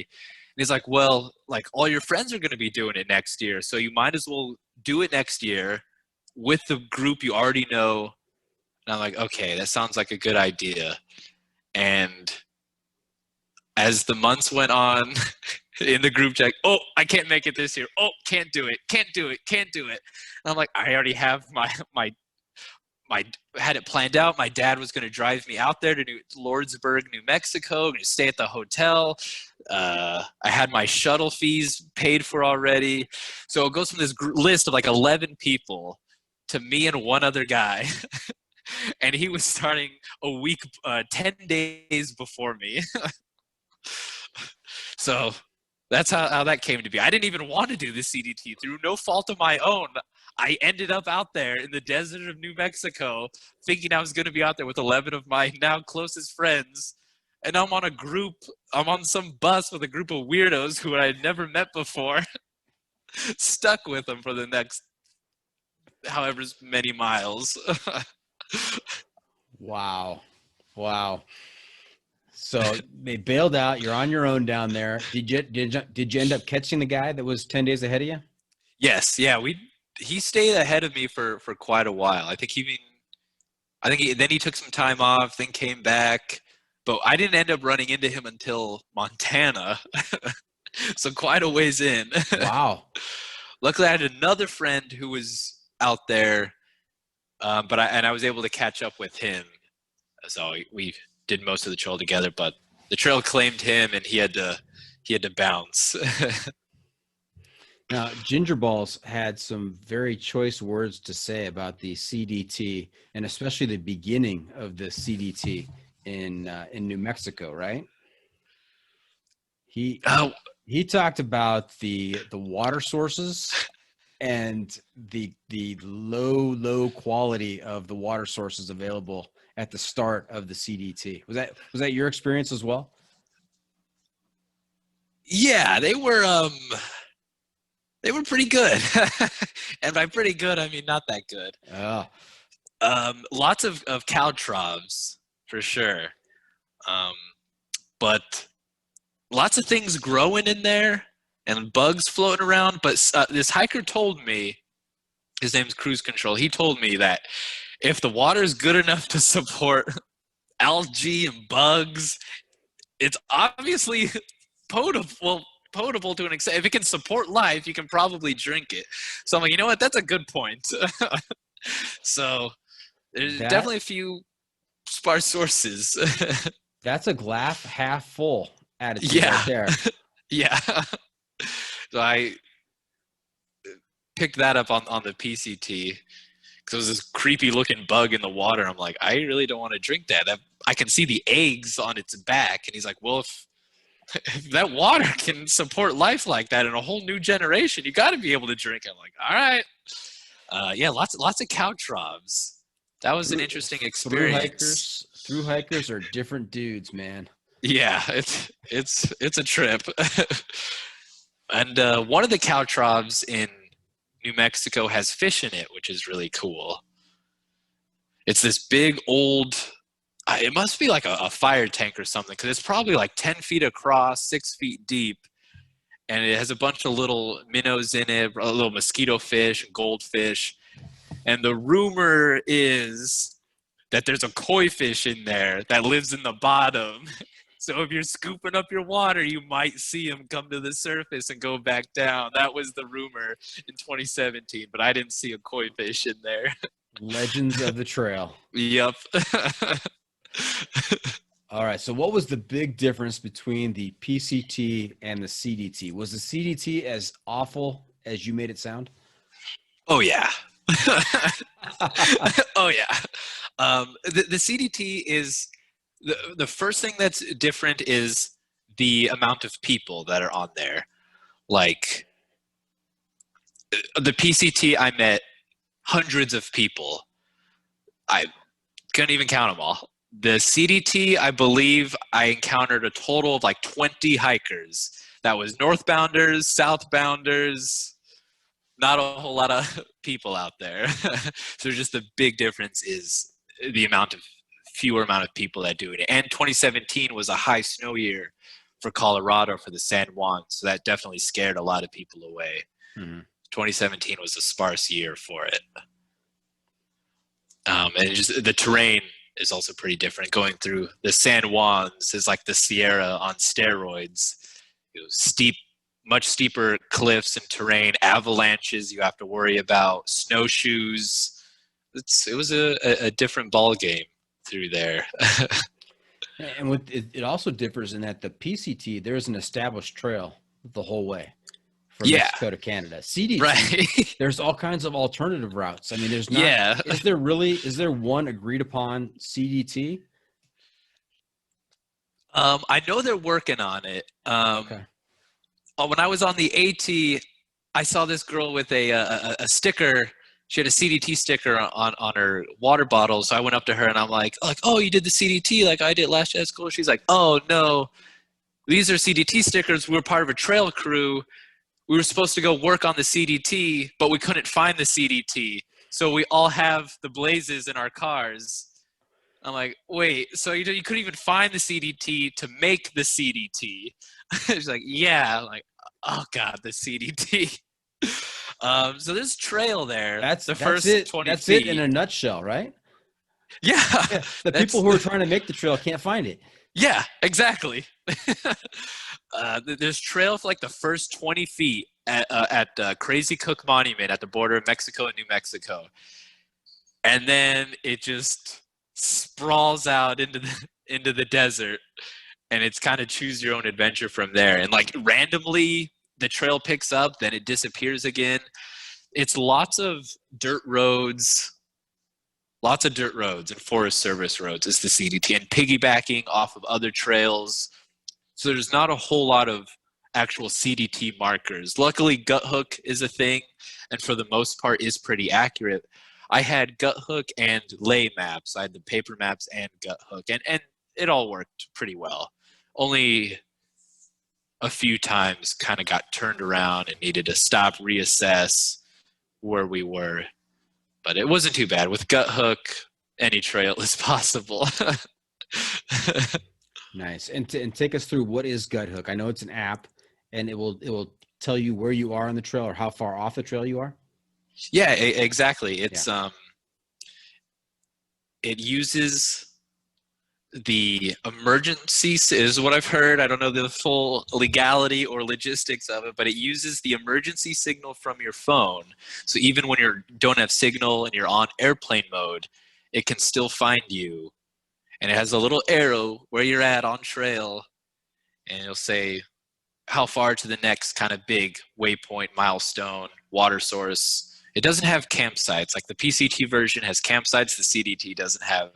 And he's like, well, like all your friends are going to be doing it next year, so you might as well do it next year with the group you already know. And I'm like, okay, that sounds like a good idea. And as the months went on in the group chat, oh, I can't make it this year. Oh, can't do it. Can't do it. Can't do it. And I'm like, I already have my had it planned out. My dad was going to drive me out there to Lordsburg, New Mexico, to stay at the hotel. I had my shuttle fees paid for already. So it goes from this list of like 11 people to me and one other guy. And he was starting a week, 10 days before me. So that's how that came to be. I didn't even want to do the CDT through no fault of my own. I ended up out there in the desert of New Mexico thinking I was going to be out there with 11 of my now closest friends. And I'm on some bus with a group of weirdos who I had never met before, stuck with them for the next however many miles. Wow. So they bailed out. You're on your own down there. Did you end up catching the guy that was 10 days ahead of you? Yes. Yeah. He stayed ahead of me for quite a while. I think then he took some time off, then came back, but I didn't end up running into him until Montana. So quite a ways in. Wow. Luckily I had another friend who was out there, but I was able to catch up with him. So we did most of the trail together, but the trail claimed him and he had to bounce. Now, Ginger Balls had some very choice words to say about the CDT, and especially the beginning of the CDT in New Mexico, right? He talked about the water sources and the low quality of the water sources available at the start of the CDT. Was that your experience as well? Yeah, they were pretty good. And by pretty good, I mean not that good. Oh. Lots of cow troughs for sure. But lots of things growing in there and bugs floating around. But this hiker told me, his name's Cruise Control, he told me that if the water is good enough to support algae and bugs, it's obviously potable to an extent. If it can support life, you can probably drink it. So I'm like, you know what? That's a good point. So there's definitely a few sparse sources. That's a glass half full attitude right there. Yeah. So I picked that up on the PCT because it was this creepy looking bug in the water. I'm like, I really don't want to drink that. I can see the eggs on its back. And he's like, well, if that water can support life like that in a whole new generation, you got to be able to drink it. I'm like, all right. Yeah, lots of cow troughs. That was an interesting experience. Through hikers are different dudes, man. Yeah, it's a trip. And one of the cow troughs in New Mexico has fish in it, which is really cool. It's this big old, it must be like a fire tank or something, because it's probably like 10 feet across, 6 feet deep. And it has a bunch of little minnows in it, a little mosquito fish, goldfish. And the rumor is that there's a koi fish in there that lives in the bottom. So if you're scooping up your water, you might see him come to the surface and go back down. That was the rumor in 2017, but I didn't see a koi fish in there. Legends of the trail. Yep. All right. So what was the big difference between the PCT and the CDT? Was the CDT as awful as you made it sound? Oh yeah. Oh yeah. The CDT is the first thing that's different is the amount of people that are on there. Like the PCT, I met hundreds of people. I couldn't even count them all. The CDT, I believe I encountered a total of like 20 hikers. That was northbounders, southbounders, not a whole lot of people out there. So just the big difference is the fewer amount of people that do it. And 2017 was a high snow year for Colorado for the San Juan, so that definitely scared a lot of people away. 2017 was a sparse year for it. And just the terrain is also pretty different. Going through the San Juans is like the Sierra on steroids. It was steep, much steeper cliffs and terrain, avalanches you have to worry about, snowshoes. It was a different ball game through there. And with it also differs in that the PCT, there's an established trail the whole way from Mexico to Canada. CDT, right. There's all kinds of alternative routes. I mean, there's not. Yeah. Is there one agreed upon CDT? I know they're working on it. Okay. When I was on the AT, I saw this girl with a sticker. She had a CDT sticker on her water bottle. So I went up to her and I'm like, oh, you did the CDT like I did last year at school. She's like, oh no, these are CDT stickers. We were part of a trail crew. We were supposed to go work on the CDT, but we couldn't find the CDT. So we all have the blazes in our cars. I'm like, wait, so you couldn't even find the CDT to make the CDT? She's like, yeah. I'm like, oh God, the CDT. So there's trail there. That's first it. 20 That's feet. it in a nutshell, right? Yeah. The people who are trying to make the trail can't find it. Yeah, exactly. There's trail for like the first 20 feet at Crazy Cook Monument at the border of Mexico and New Mexico. And then it just sprawls out into the desert, and it's kind of choose your own adventure from there. And like randomly the trail picks up, then it disappears again. It's lots of dirt roads and Forest Service roads is the CDT, and piggybacking off of other trails. So there's not a whole lot of actual CDT markers. Luckily, Gut Hook is a thing, and for the most part is pretty accurate. I had Gut Hook and lay maps. I had the paper maps and Gut Hook, and it all worked pretty well. Only a few times kind of got turned around and needed to stop, reassess where we were. But it wasn't too bad. With Gut Hook, any trail is possible. Nice. And take us through, what is Gut Hook? I know it's an app, and it will tell you where you are on the trail or how far off the trail you are. Yeah, exactly. It's it uses the emergency is what I've heard. I don't know the full legality or logistics of it, but it uses the emergency signal from your phone. So even when you don't have signal and you're on airplane mode, it can still find you. And it has a little arrow where you're at on trail, and it'll say how far to the next kind of big waypoint, milestone, water source. It doesn't have campsites. Like the PCT version has campsites, the CDT doesn't have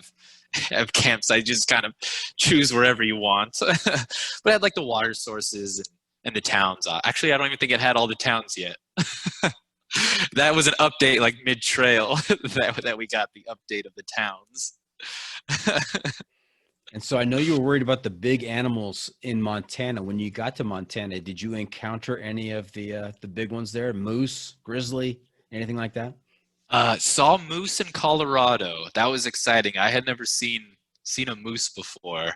campsites. You just kind of choose wherever you want. But it had like the water sources and the towns. Actually, I don't even think it had all the towns yet. That was an update like mid-trail that we got the update of the towns. And so I know you were worried about the big animals in Montana. When you got to Montana, did you encounter any of the big ones there? Moose, grizzly, anything like that? Saw moose in Colorado. That was exciting. I had never seen a moose before,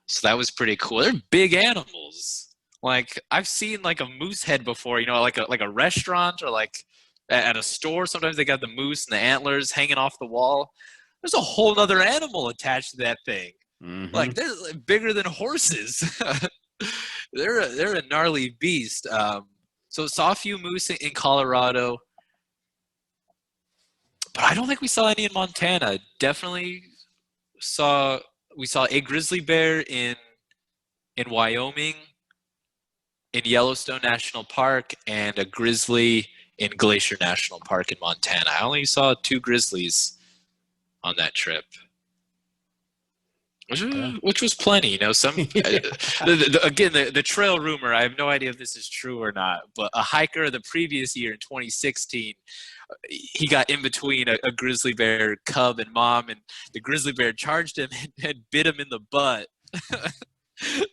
so that was pretty cool. They're big animals. Like I've seen like a moose head before, you know, like a restaurant or like at a store. Sometimes they got the moose and the antlers hanging off the wall. There's a whole other animal attached to that thing. Mm-hmm. Like they're bigger than horses. They're a gnarly beast. So saw a few moose in Colorado. But I don't think we saw any in Montana. Definitely we saw a grizzly bear in Wyoming, in Yellowstone National Park, and a grizzly in Glacier National Park in Montana. I only saw 2 grizzlies on that trip, which was plenty. You know, again, the trail rumor, I have no idea if this is true or not, but a hiker the previous year in 2016, he got in between a grizzly bear cub and mom, and the grizzly bear charged him and bit him in the butt.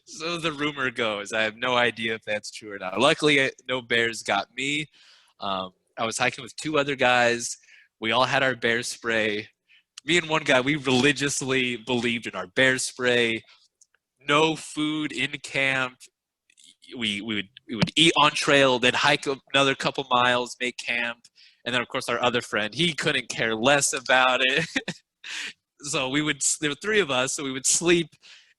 So the rumor goes. I have no idea if that's true or not. Luckily, no bears got me. I was hiking with 2 other guys. We all had our bear spray. Me and one guy, we religiously believed in our bear spray. No food in camp. We would eat on trail, then hike another couple miles, make camp. And then, of course, our other friend, he couldn't care less about it. So there were 3 of us, so we would sleep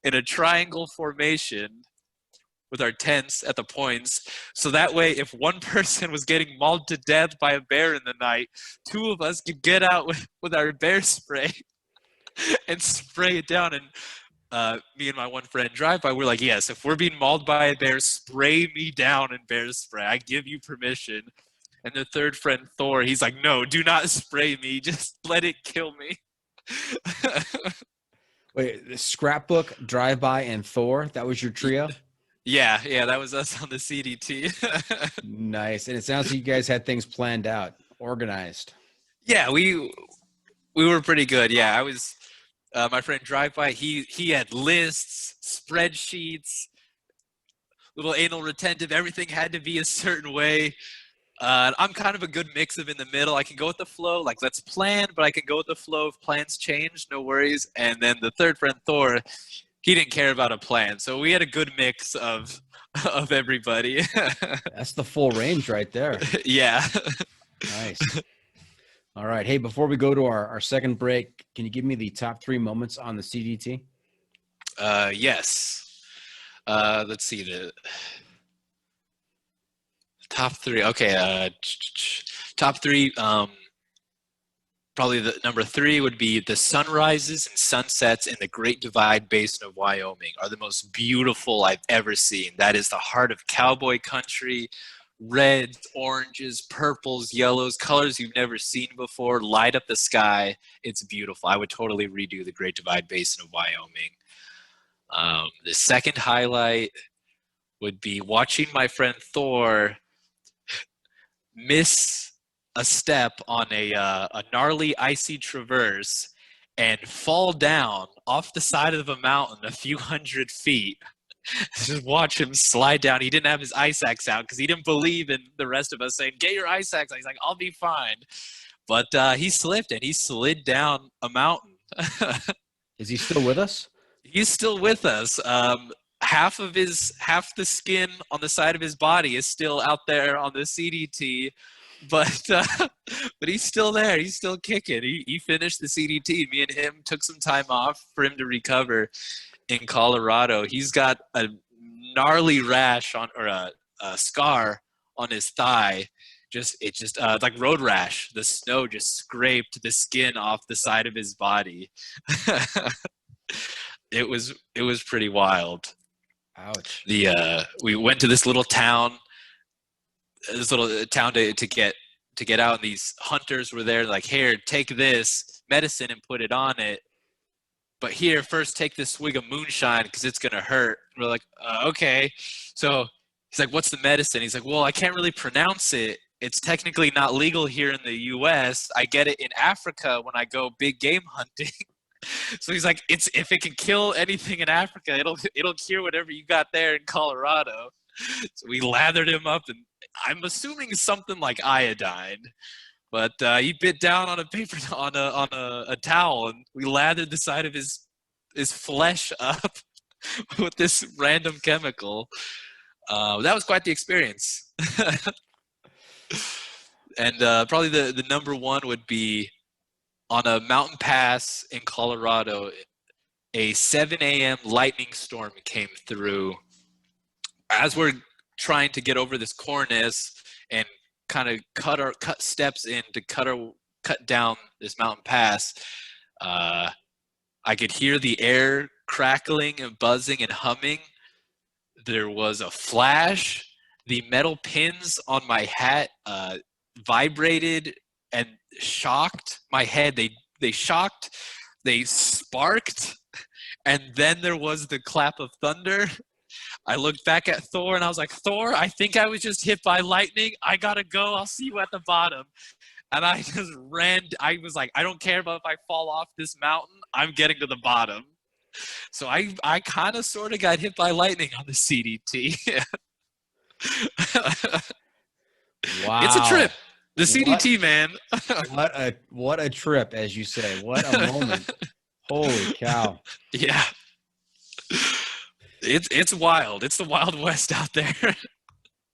in a triangle formation with our tents at the points. So that way, if one person was getting mauled to death by a bear in the night, 2 of us could get out with our bear spray and spray it down. And me and my one friend drive by, we're like, yes, if we're being mauled by a bear, spray me down in bear spray. I give you permission. And the third friend, Thor, he's like, no, do not spray me. Just let it kill me. Wait, the Scrapbook, Drive-By, and Thor, that was your trio? Yeah, that was us on the CDT. Nice. And it sounds like you guys had things planned out, organized. Yeah, we were pretty good. Yeah, I was my friend Drive-By, he had lists, spreadsheets, little anal retentive, everything had to be a certain way. I'm kind of a good mix of in the middle. I can go with the flow, like let's plan, but I can go with the flow if plans change, no worries. And then the third friend, Thor, he didn't care about a plan. So we had a good mix of everybody. That's the full range right there. Yeah. Nice. All right. Hey, before we go to our second break, can you give me the top 3 moments on the CDT? Yes. Let's see the top 3. Okay. Top 3. Probably the number 3 would be the sunrises and sunsets in the Great Divide Basin of Wyoming are the most beautiful I've ever seen. That is the heart of cowboy country. Reds, oranges, purples, yellows, colors you've never seen before, light up the sky. It's beautiful. I would totally redo the Great Divide Basin of Wyoming. The second highlight would be watching my friend Thor miss a step on a gnarly icy traverse and fall down off the side of a mountain a few hundred feet. Just watch him slide down. He didn't have his ice axe out because he didn't believe in the rest of us saying, get your ice axe. He's like, I'll be fine. But he slipped and he slid down a mountain. Is he still with us? He's still with us. Half the skin on the side of his body is still out there on the CDT, but he's still there. He's still kicking. He finished the CDT. Me and him took some time off for him to recover in Colorado. He's got a gnarly rash or a scar on his thigh. It's like road rash. The snow just scraped the skin off the side of his body. It was pretty wild. Ouch. We went to this little town to get out, and these hunters were there like, here, take this medicine and put it on it. But here, first take this swig of moonshine because it's going to hurt. And we're like, okay. So he's like, what's the medicine? He's like, well, I can't really pronounce it. It's technically not legal here in the U.S. I get it in Africa when I go big game hunting. So he's like, if it can kill anything in Africa, it'll cure whatever you got there in Colorado. So we lathered him up, and I'm assuming something like iodine. But he bit down on a towel, and we lathered the side of his flesh up with this random chemical. That was quite the experience. And probably the number 1 would be on a mountain pass in Colorado. A 7 a.m. lightning storm came through. As we're trying to get over this cornice and kind of cut steps in to cut our cut down this mountain pass, I could hear the air crackling and buzzing and humming. There was a flash. The metal pins on my hat vibrated and shocked my head. They shocked, they sparked, and then there was the clap of thunder. I looked back at Thor and I was like, Thor, I think I was just hit by lightning. I gotta go. I'll see you at the bottom. And I just ran. I was like, I don't care about if I fall off this mountain. I'm getting to the bottom. So I kind of sort of got hit by lightning on the CDT. Wow. It's a trip. The CDT, man. what a trip, as you say. What a moment. Holy cow. Yeah. It's wild. It's the Wild West out there.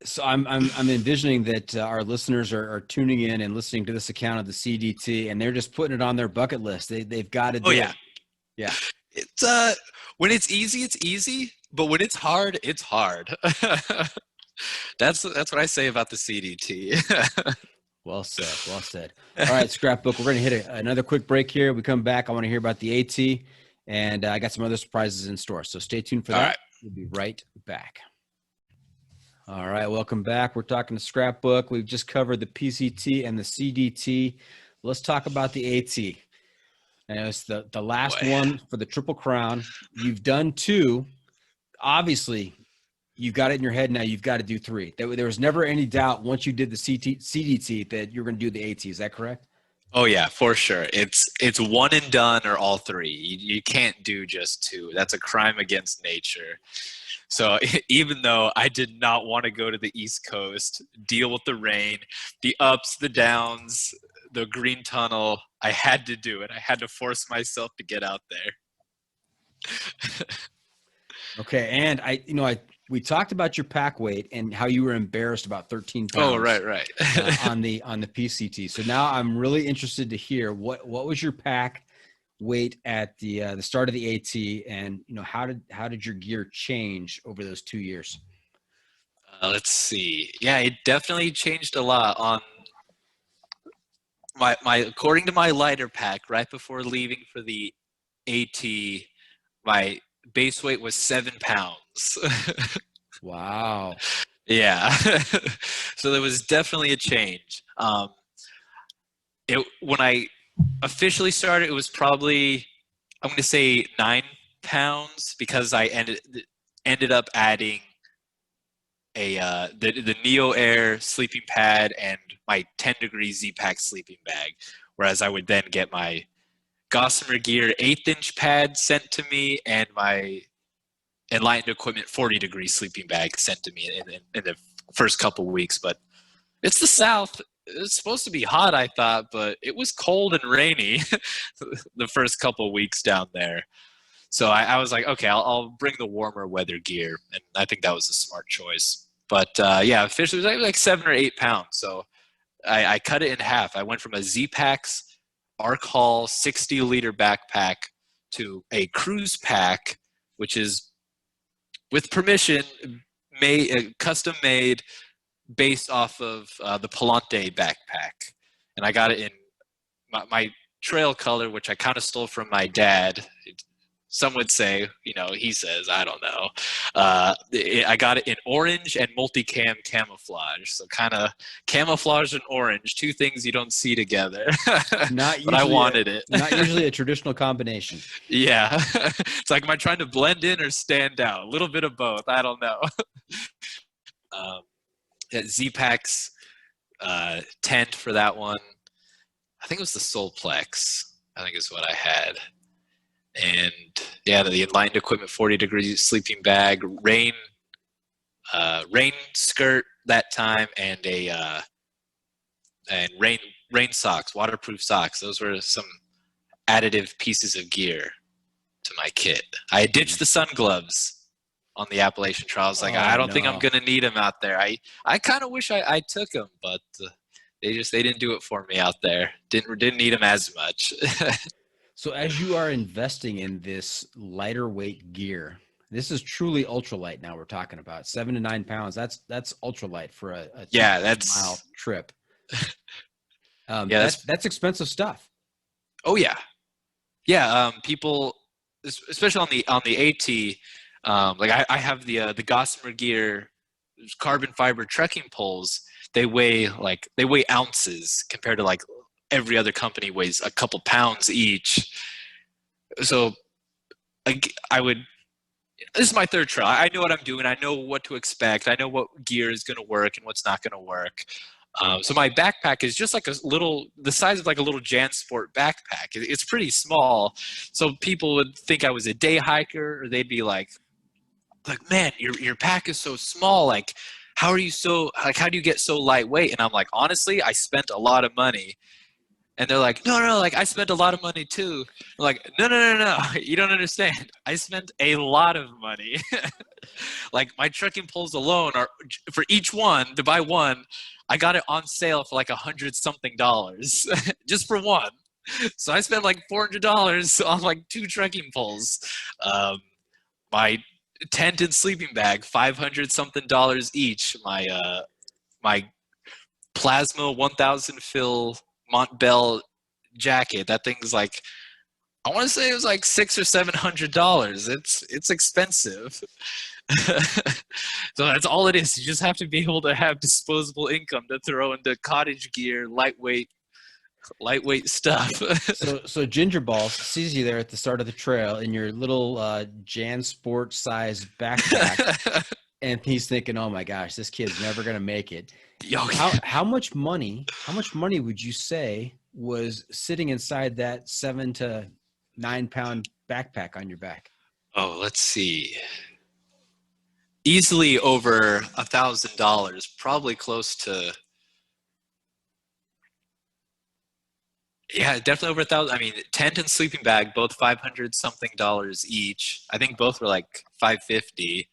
So I'm envisioning that our listeners are tuning in and listening to this account of the CDT, and they're just putting it on their bucket list. They've got to do it. Yeah. It's when it's easy, but when it's hard, it's hard. That's what I say about the CDT. Well said. All right, Scrapbook, we're going to hit another quick break here. We come back, I want to hear about the AT, and I got some other surprises in store. So stay tuned for that. All right. We'll be right back. All right, welcome back. We're talking to Scrapbook. We've just covered the PCT and the CDT. Let's talk about the AT. And it's the last one for the Triple Crown. You've done 2. Obviously, you've got it in your head now. You've got to do 3. There was never any doubt once you did the CDT that you're going to do the AT. Is that correct? Oh yeah, for sure. It's one and done or all 3. You can't do just 2. That's a crime against nature. So even though I did not want to go to the East Coast, deal with the rain, the ups, the downs, the green tunnel, I had to do it. I had to force myself to get out there. Okay, and we talked about your pack weight and how you were embarrassed about 13 pounds. Oh, right. on the PCT. So now I'm really interested to hear what was your pack weight at the start of the AT, and how did your gear change over those 2 years? Let's see. Yeah, it definitely changed a lot. On my according to my lighter pack, right before leaving for the AT, my base weight was 7 pounds. Wow. Yeah. So there was definitely a change. When I officially started, it was probably, I'm going to say 9 pounds, because I ended up adding the Neo Air sleeping pad and my 10-degree Z-Pack sleeping bag, whereas I would then get my Gossamer Gear 1/8-inch pad sent to me and my Enlightened Equipment 40-degree sleeping bag sent to me in the first couple weeks. But it's the South. It's supposed to be hot, I thought, but it was cold and rainy the first couple weeks down there. So I was like, okay, I'll bring the warmer weather gear, and I think that was a smart choice. But yeah, officially it was like 7 or 8 pounds. So I cut it in half. I went from a Z-Packs Arc Haul 60-liter backpack to a cruise pack, which is, with permission, custom made, based off of the Palante backpack. And I got it in my trail color, which I kind of stole from my dad. Some would say, he says, I don't know. I got it in orange and multicam camouflage. So kind of camouflage and orange, 2 things you don't see together. But I wanted it. Not usually a traditional combination. Yeah. It's like, am I trying to blend in or stand out? A little bit of both. I don't know. Z-Packs tent for that one. I think it was the Solplex, I think is what I had. And yeah, the Enlightened Equipment 40-degree sleeping bag, rain skirt that time, and rain socks, waterproof socks. Those were some additive pieces of gear to my kit. I ditched the sun gloves on the Appalachian Trail. I was like, I don't think I'm gonna need them out there. I kind of wish I took them, but they didn't do it for me out there. Didn't need them as much. So as you are investing in this lighter weight gear, this is truly ultralight now we're talking about. 7 to 9 pounds. That's ultralight for a 2 mile trip. Yeah, That's expensive stuff. oh yeah, yeah. People, especially on the AT, like I have the Gossamer Gear carbon fiber trekking poles. They weigh ounces compared to like every other company weighs a couple pounds each. So I would. This is my third trail. I know what I'm doing. I know what to expect. I know what gear is going to work and what's not going to work. So my backpack is just like the size of like a little JanSport backpack. It's pretty small. So people would think I was a day hiker, or they'd be like, man, your pack is so small. Like, how do you get so lightweight? And I'm like, honestly, I spent a lot of money. And they're like, no, like I spent a lot of money too. I'm like, no, you don't understand. I spent a lot of money. Like my trekking poles alone are for each one to buy one. I got it on sale for like $100-something just for one. So I spent like $400 on like 2 trekking poles. My tent and sleeping bag, $500-something each. My plasma 1000 fill Montbell jacket. That thing's like, I want to say it was like $600 or $700. It's expensive. So that's all it is. You just have to be able to have disposable income to throw into cottage gear, lightweight stuff. So Ginger Balls sees you there at the start of the trail in your little JanSport size backpack, and he's thinking, "Oh my gosh, this kid's never gonna make it." How much money would you say was sitting inside that 7 to 9 pound backpack on your back? Oh, let's see. Easily over $1,000, probably close to. Yeah, definitely over 1,000. I mean, tent and sleeping bag, both $500-something each. I think both were like $550.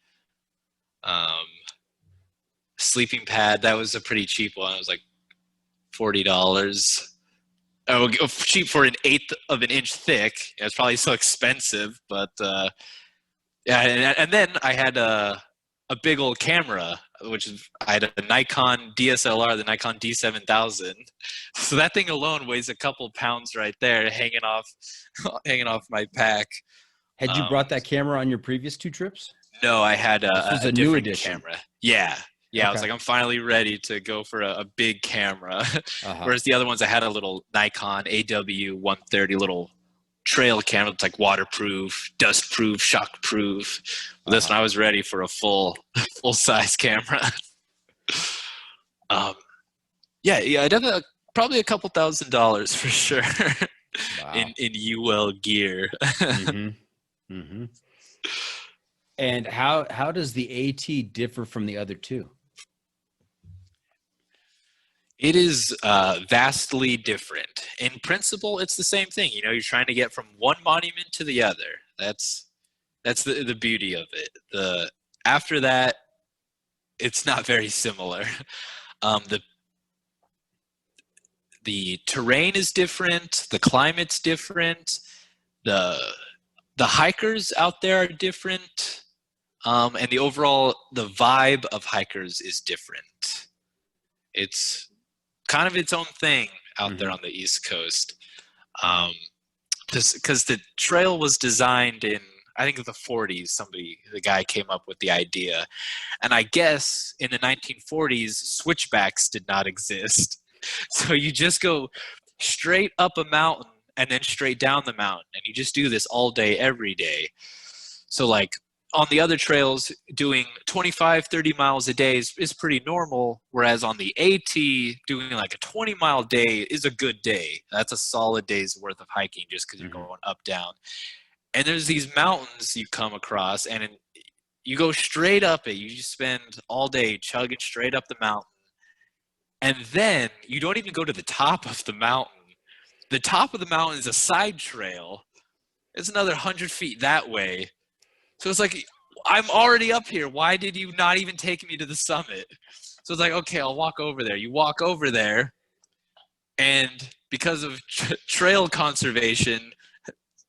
Sleeping pad, that was a pretty cheap one. It was like $40. Oh, cheap for an 1/8 of an inch thick. It was probably so expensive, but yeah. And then I had a big old camera, I had a Nikon DSLR, the Nikon D7000. So that thing alone weighs a couple pounds right there, hanging off my pack. Had you brought that camera on your previous 2 trips? No, I had a new different edition. camera. Yeah. Okay. I was like, I'm finally ready to go for a big camera. Uh-huh. Whereas the other ones, I had a little Nikon AW130 little trail camera. It's like waterproof, dustproof, shockproof. This one, I was ready for a full size camera. Yeah, definitely probably a couple $1,000 for sure. Wow. in UL gear. Mm-hmm. Mm-hmm. And how does the AT differ from the other 2? It is vastly different. In principle, it's the same thing. You know, you're trying to get from one monument to the other. That's the beauty of it. After that, it's not very similar. The terrain is different. The climate's different. The hikers out there are different. And the vibe of hikers is different. It's kind of its own thing out there on the East Coast. Because the trail was designed in, I think, the 40s. The guy came up with the idea. And I guess in the 1940s, switchbacks did not exist. So you just go straight up a mountain and then straight down the mountain. And you just do this all day, every day. So like on the other trails, doing 25, 30 miles a day is pretty normal. Whereas on the AT, doing like a 20-mile day is a good day. That's a solid day's worth of hiking just because you're going up, down. And there's these mountains you come across, and you go straight up it. You just spend all day chugging straight up the mountain. And then you don't even go to the top of the mountain. The top of the mountain is a side trail. It's another 100 feet that way. So it's like, I'm already up here. Why did you not even take me to the summit? So it's like, okay, I'll walk over there. You walk over there, and because of trail conservation,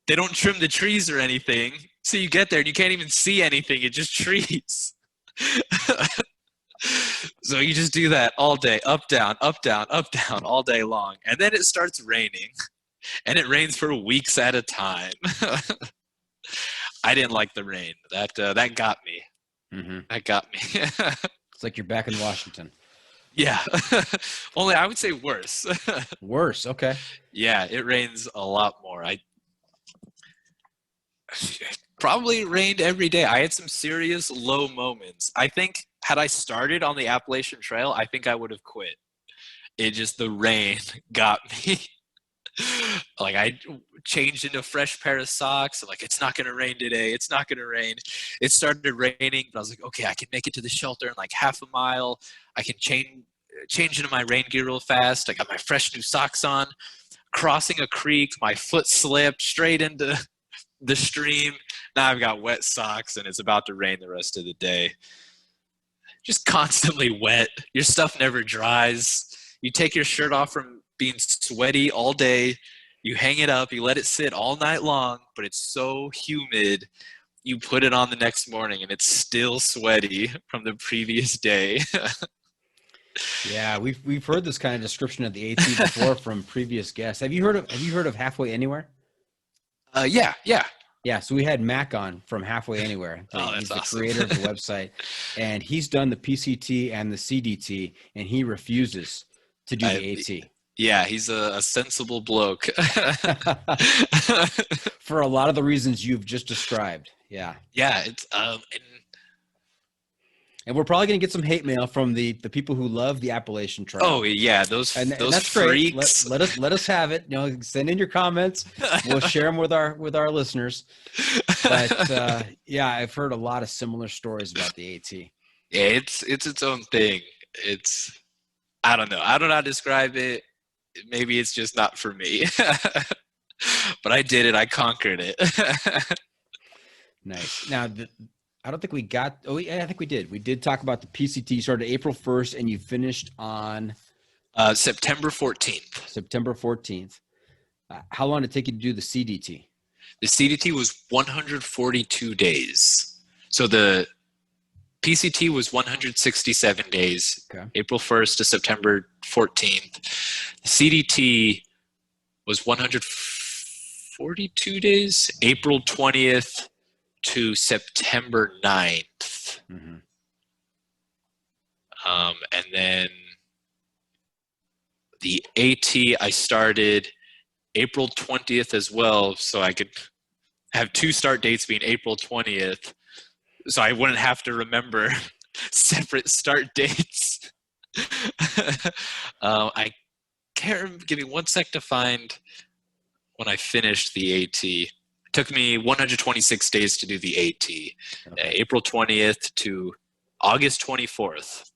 they don't trim the trees or anything. So you get there and you can't even see anything. It's just trees. So you just do that all day, up, down, all day long. And then it starts raining. And it rains for weeks at a time. I didn't like the rain. That got me. Mm-hmm. That got me. It's like you're back in Washington. Yeah. Only I would say worse. Worse. Okay. Yeah, it rains a lot more. It probably rained every day. I had some serious low moments. I think had I started on the Appalachian Trail, I think I would have quit. The rain got me. Like I changed into a fresh pair of socks. I'm like, it's not going to rain today. It's not going to rain. It started raining, but I was like, okay, I can make it to the shelter in like half a mile. I can change into my rain gear real fast. I got my fresh new socks on. Crossing a creek, my foot slipped straight into the stream. Now I've got wet socks and it's about to rain the rest of the day. Just constantly wet. Your stuff never dries. You take your shirt off from being sweaty all day. You hang it up. You let it sit all night long, but it's so humid. You put it on the next morning and it's still sweaty from the previous day. Yeah, we've heard this kind of description of the AT before from previous guests. Have you heard of Halfway Anywhere? Yeah. Yeah, so we had Mac on from Halfway Anywhere. He's the awesome. creator of the website, and he's done the PCT and the CDT, and he refuses to do the AT. Yeah, he's a sensible bloke. For a lot of the reasons you've just described. Yeah. Yeah, it's and we're probably going to get some hate mail from the people who love the Appalachian Trail. Oh yeah, those that's freaks. Great. Let us have it. Send in your comments. We'll share them with our listeners. But yeah, I've heard a lot of similar stories about the AT. Yeah, it's its own thing. I don't know. I don't know how to describe it. Maybe it's just not for me. But I did it. I conquered it. Nice. Now, I don't think we got – I think we did. We did talk about the PCT. You started April 1st, and you finished on – September 14th. September 14th. How long did it take you to do the CDT? The CDT was 142 days. So the PCT was 167 days, okay. April 1st to September 14th. The CDT was 142 days, April 20th to September 9th. Mm-hmm. And then the AT I started April 20th as well, so I could have two start dates being April 20th, so I wouldn't have to remember separate start dates. I can't remember. Give me 1 sec to find when I finished the AT. It took me 126 days to do the AT, okay. April 20th to August 24th.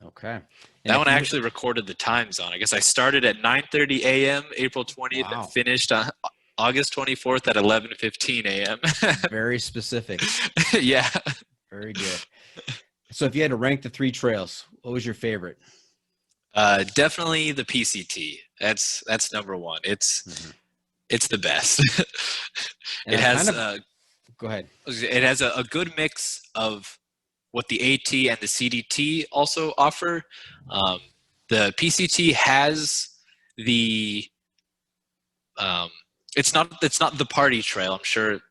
Okay. And that one I actually recorded the times on. I guess I started at 9:30 a.m. April 20th and finished on August 24th at 11:15 a.m. Very specific. Yeah. Very good. So if you had to rank the three trails, what was your favorite? Definitely the PCT. That's number one. It's the best. It has go ahead. It has a good mix of what the AT and the CDT also offer. The PCT has the it's not the party trail. I'm sure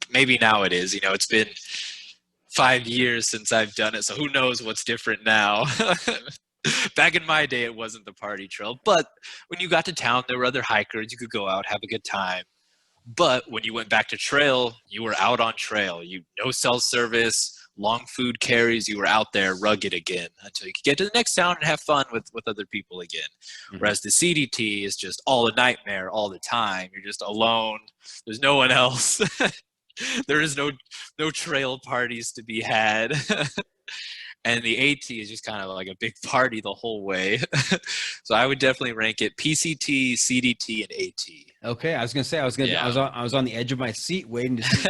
maybe now it is. It's been 5 years since I've done it, so who knows what's different now. Back in my day, it wasn't the party trail, but when you got to town, there were other hikers. You could go out, have a good time. But when you went back to trail, you were out on trail. No cell service, long food carries. You were out there rugged again until you could get to the next town and have fun with other people again. Mm-hmm. Whereas the CDT is just all a nightmare all the time. You're just alone. There's no one else. There is no trail parties to be had. And the AT is just kind of like a big party the whole way. So I would definitely rank it PCT, CDT, and AT. Okay, I was gonna say I was on the edge of my seat waiting to see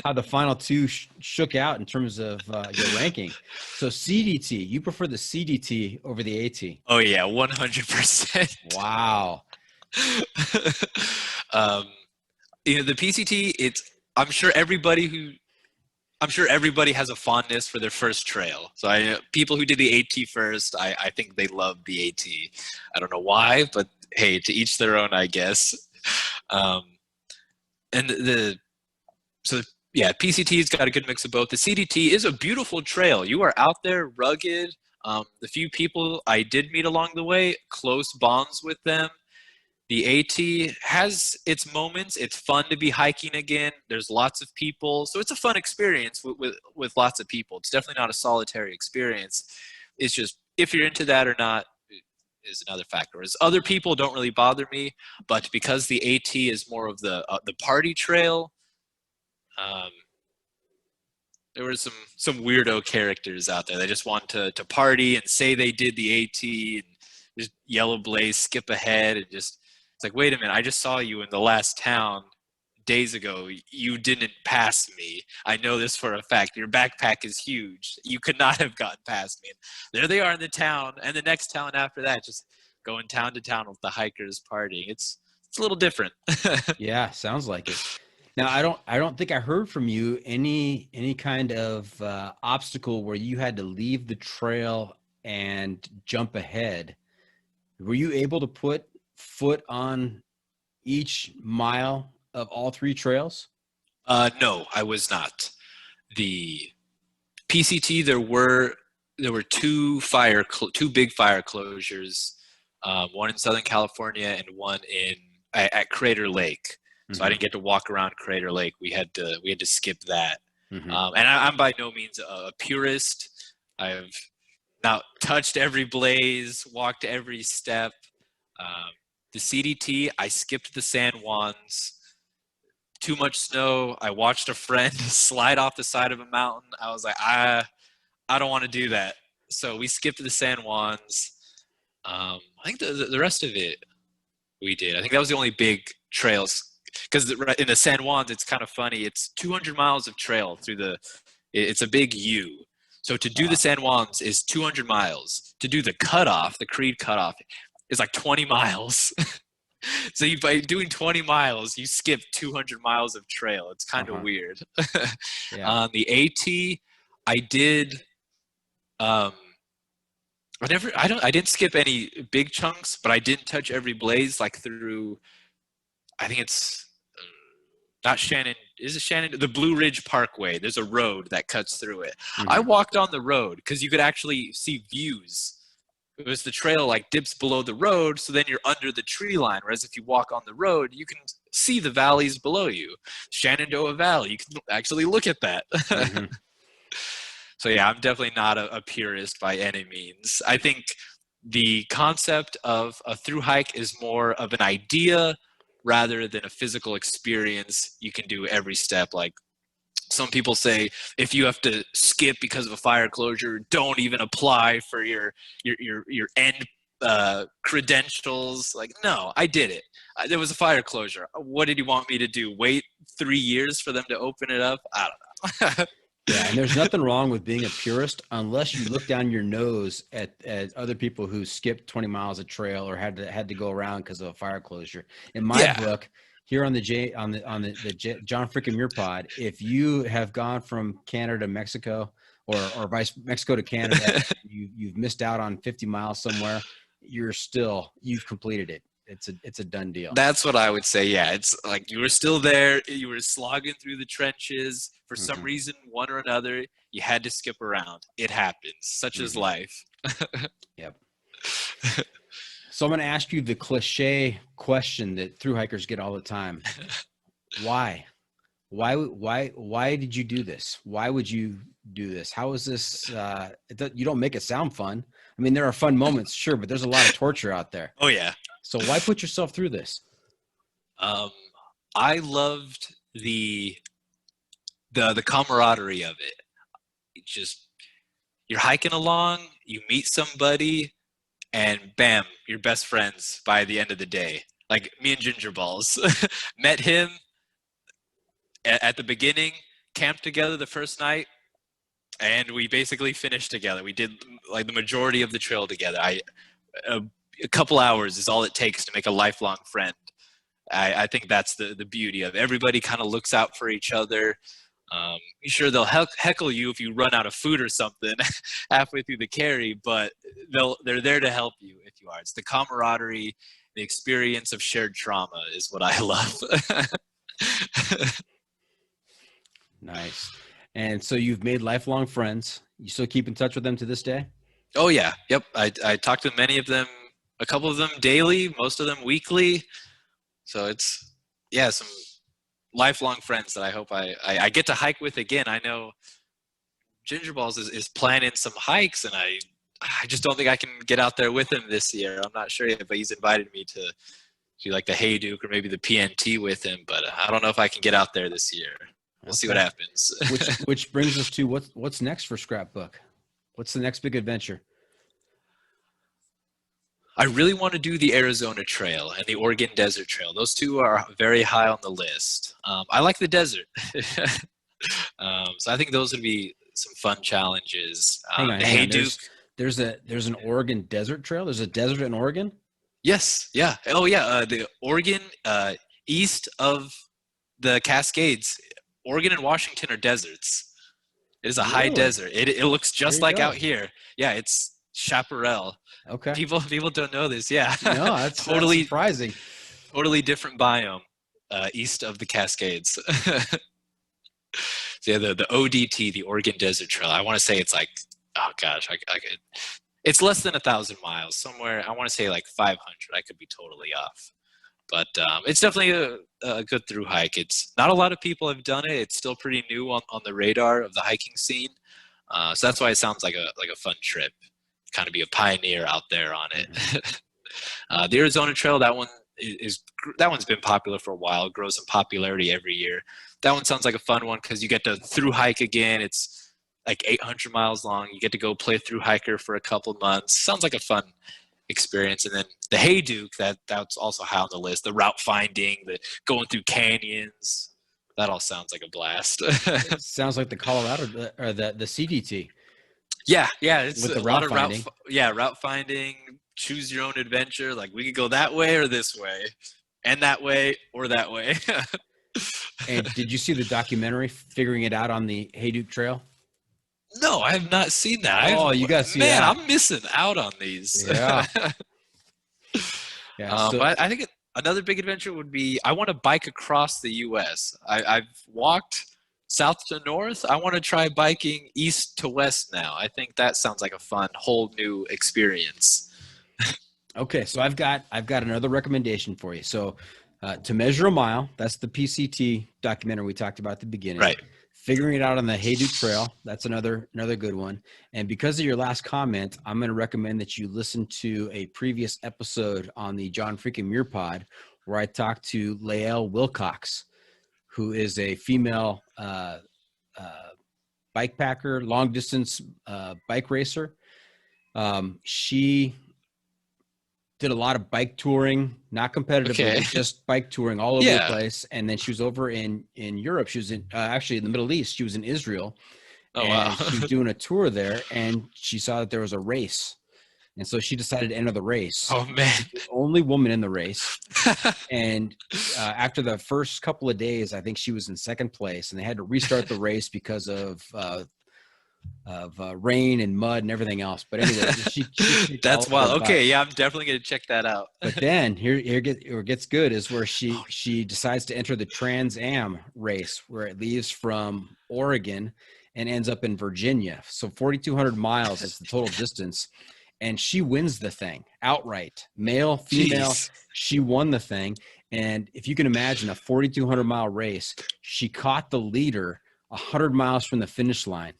how the final two shook out in terms of your ranking. So CDT, you prefer the CDT over the AT? Oh yeah, 100%. Wow. The PCT, I'm sure everybody who I'm sure everybody has a fondness for their first trail. So people who did the AT first, I think they love the AT. I don't know why, but hey, to each their own, I guess. Um, and so yeah, PCT's got a good mix of both. The CDT is a beautiful trail. You are out there, rugged. The few people I did meet along the way, close bonds with them. The AT has its moments. It's fun to be hiking again. There's lots of people, so it's a fun experience with lots of people. It's definitely not a solitary experience. It's just if you're into that or not is another factor. As other people don't really bother me, but because the AT is more of the party trail, um, there were some weirdo characters out there. They just want to party and say they did the AT and just yellow blaze, skip ahead, and just it's like, wait a minute, I just saw you in the last town days ago. You didn't pass me. I know this for a fact. Your backpack is huge. You could not have gotten past me. And there they are in the town, and the next town after that, just going town to town with the hikers partying. It's a little different. Yeah, sounds like it. Now, I don't think I heard from you any kind of obstacle where you had to leave the trail and jump ahead. Were you able to put foot on each mile of all three trails? No, I was not. The PCT, there were two big fire closures, one in Southern California and one at Crater Lake. So I didn't get to walk around Crater Lake. We had to skip that. Mm-hmm. And I'm by no means a purist. I've not touched every blaze, walked every step. The CDT, I skipped the San Juans. Too much snow. I watched a friend slide off the side of a mountain. I was like, I don't want to do that. So we skipped the San Juans. I think the rest of it we did. I think that was the only big trails. Because in the San Juans, it's kind of funny. It's 200 miles of trail through it's a big U. So to do the San Juans is 200 miles. To do the cutoff, the Creed cutoff, is like 20 miles. So by doing 20 miles, you skip 200 miles of trail. It's kind of weird. Yeah. On the AT, I did. I didn't skip any big chunks, but I didn't touch every blaze like through. I think it's not Shannon. Is it Shannon? The Blue Ridge Parkway. There's a road that cuts through it. Mm-hmm. I walked on the road because you could actually see views. It was the trail like dips below the road, so then you're under the tree line. Whereas if you walk on the road, you can see the valleys below you. Shenandoah Valley, you can actually look at that. Mm-hmm. So yeah, I'm definitely not a purist by any means. I think the concept of a through hike is more of an idea rather than a physical experience. You can do every step. Like some people say, if you have to skip because of a fire closure, don't even apply for your end credentials. Like, no, I did it. There was a fire closure. What did you want me to do? Wait 3 years for them to open it up? I don't know. Yeah, and there's nothing wrong with being a purist unless you look down your nose at other people who skipped 20 miles of trail or had to go around because of a fire closure. In my book, here on the John Freaking Muir Pod, if you have gone from Canada to Mexico or Mexico to Canada, you've missed out on 50 miles somewhere, you've completed it. It's a done deal. That's what I would say. Yeah, it's like you were still there. You were slogging through the trenches. For some reason, one or another, you had to skip around. It happens. Such is life. Yep. So I'm going to ask you the cliche question that thru hikers get all the time. Why? Why did you do this? Why would you do this? How is this? You don't make it sound fun. I mean, there are fun moments, sure, but there's a lot of torture out there. Oh yeah. So why put yourself through this? I loved the camaraderie of it. You're hiking along, you meet somebody, and bam, you're best friends by the end of the day. Like me and Ginger Balls met him at the beginning, camped together the first night, and we basically finished together. We did like the majority of the trail together. A couple hours is all it takes to make a lifelong friend. I think that's the beauty of it. Everybody kind of looks out for each other. Sure, they'll heckle you if you run out of food or something halfway through the carry, but they're there to help you if you are. It's the camaraderie, the experience of shared trauma is what I love. Nice. And so you've made lifelong friends. You still keep in touch with them to this day? Oh yeah, yep. I talk to many of them, a couple of them daily, most of them weekly. So it's some lifelong friends that I hope I get to hike with again. I know Ginger Balls is planning some hikes, and I just don't think I can get out there with him this year. I'm not sure yet, but he's invited me to do like the Hayduke or maybe the PNT with him, but I don't know if I can get out there this year. We'll see what happens. which brings us to what's next for Scrapbook. What's the next big adventure? I really want to do the Arizona Trail and the Oregon Desert Trail. Those two are very high on the list. I like the desert. So I think those would be some fun challenges. Hang on. There's an Oregon Desert Trail? There's a desert in Oregon? Yes. Yeah. Oh, yeah. The Oregon, east of the Cascades, Oregon and Washington are deserts. It is a high desert. It looks just like out here. Yeah, it's chaparral. Okay. People don't know this. Yeah. No, that's totally surprising. Totally different biome east of the Cascades. So yeah, the ODT, the Oregon Desert Trail. I want to say it's like, oh gosh, it's less than 1,000 miles somewhere. I want to say like 500. I could be totally off, but it's definitely a good through hike. It's not a lot of people have done it. It's still pretty new on the radar of the hiking scene. So that's why it sounds like a fun trip. Kind of be a pioneer out there on it. The Arizona Trail, that one's been popular for a while. Grows in popularity every year. That one sounds like a fun one because you get to through hike again. It's like 800 miles long. You get to go play through hiker for a couple months. Sounds like a fun experience. And then the Hayduke, that's also high on the list. The route finding, the going through canyons. That all sounds like a blast. Sounds like the Colorado or the CDT. Yeah, it's with the route finding. Route finding. Choose your own adventure. Like we could go that way or this way, and that way or that way. And did you see the documentary Figuring It Out on the Hayduke Trail? No, I have not seen that. Oh, you got to see that. Man, I'm missing out on these. Yeah. Yeah. But I think another big adventure would be I want to bike across the U.S. I've walked south to north. I want to try biking east to west now. I think that sounds like a fun, whole new experience. Okay, so I've got another recommendation for you. So To Measure a Mile, that's the PCT documentary we talked about at the beginning. Right. Figuring It Out on the Hayduke Trail, that's another good one. And because of your last comment, I'm going to recommend that you listen to a previous episode on the John Freaking Muir Pod where I talked to Lael Wilcox, who is a female bike packer, long distance bike racer. She did a lot of bike touring, not competitively, just bike touring all over the place. And then she was over in Europe. She was in actually in the Middle East. She was in Israel. Oh, wow. She was doing a tour there, and she saw that there was a race. And so she decided to enter the race. Oh, man. The only woman in the race. And after the first couple of days, I think she was in second place, and they had to restart the race because of rain and mud and everything else. But anyway, she that's wild. Okay, yeah, I'm definitely going to check that out. But then where it gets good is where she decides to enter the Trans Am race, where it leaves from Oregon and ends up in Virginia. So 4,200 miles is the total distance. And she wins the thing outright. Male, female, she won the thing. And if you can imagine a 4,200 mile race, she caught the leader 100 miles from the finish line.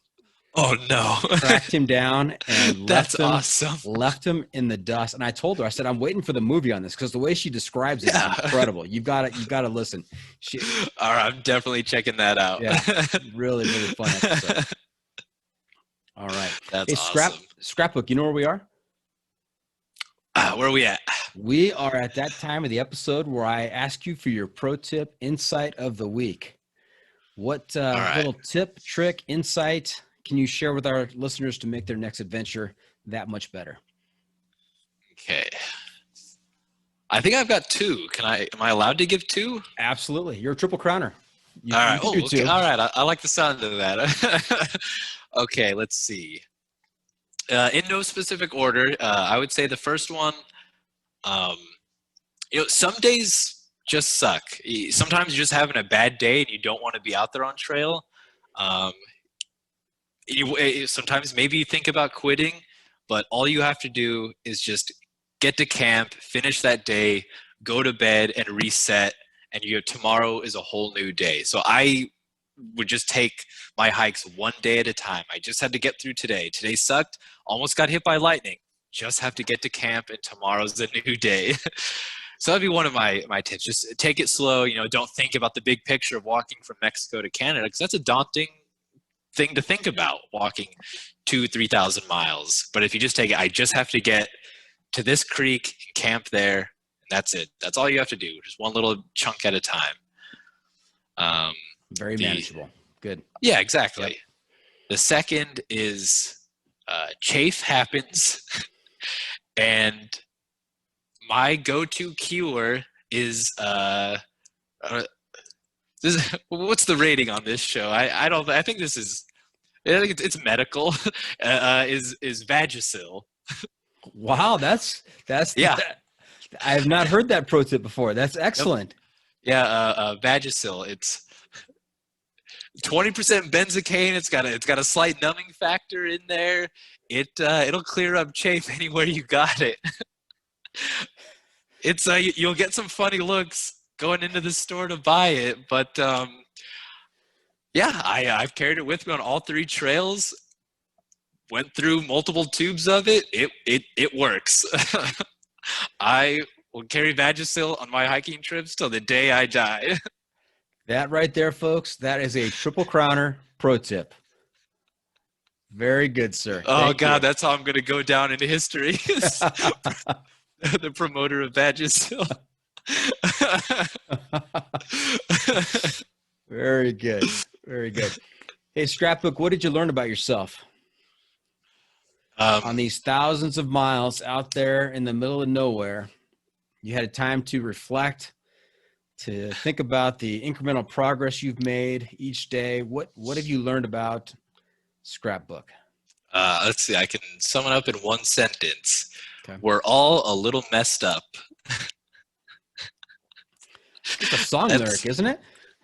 Oh no. Tracked him down and awesome. Left him in the dust. And I told her, I said, I'm waiting for the movie on this because the way she describes it is incredible. You've got to listen. All right, I'm definitely checking that out. Yeah, really, really fun episode. All right. That's awesome. Scrapbook, you know where we are? Where are we at? We are at that time of the episode where I ask you for your pro tip insight of the week. What little tip, trick, insight can you share with our listeners to make their next adventure that much better? Okay. I think I've got two. Am I allowed to give two? Absolutely. You're a triple crowner. All You right. can do Oh, okay. two. All right. I like the sound of that. Okay, let's see. In no specific order, I would say the first one. Um, some days just suck. Sometimes you're just having a bad day and you don't want to be out there on trail. Um, sometimes maybe you think about quitting, but all you have to do is just get to camp, finish that day, go to bed, and reset. And tomorrow is a whole new day. So I would just take my hikes one day at a time. I just had to get through today. Today sucked. Almost got hit by lightning. Just have to get to camp, and tomorrow's a new day. So that'd be one of my tips. Just take it slow. Don't think about the big picture of walking from Mexico to Canada, because that's a daunting thing to think about, walking 3,000 miles. But if you just take it, I just have to get to this creek and camp there, and that's it. That's all you have to do, just one little chunk at a time. Very manageable. Good. Yeah, exactly. Yep. The second is chafe happens, and my go-to cure is what's the rating on this show? I think this is, I think it's medical. Is Vagisil. Wow, that's Yeah. I have not heard that pro tip before. That's excellent. Yep. Yeah, Vagisil. It's 20% benzocaine. It's got a slight numbing factor in there. It'll clear up chafe anywhere you got it. It's you'll get some funny looks going into the store to buy it, but yeah, I've carried it with me on all 3 trails. Went through multiple tubes of it. It works. I will carry Vagisil on my hiking trips till the day I die. That right there, folks, that is a triple crowner pro tip. Very good, sir. Oh, Thank God, you. that's how I'm going to go down into history. The promoter of Vagisil. Very good. Very good. Hey, Scrapbook, what did you learn about yourself on these thousands of miles out there in the middle of nowhere? You had a time to reflect, to think about the incremental progress you've made each day. What have you learned about Scrapbook? Let's see. I can sum it up in one sentence. Okay. We're all a little messed up. It's a song lyric, isn't it?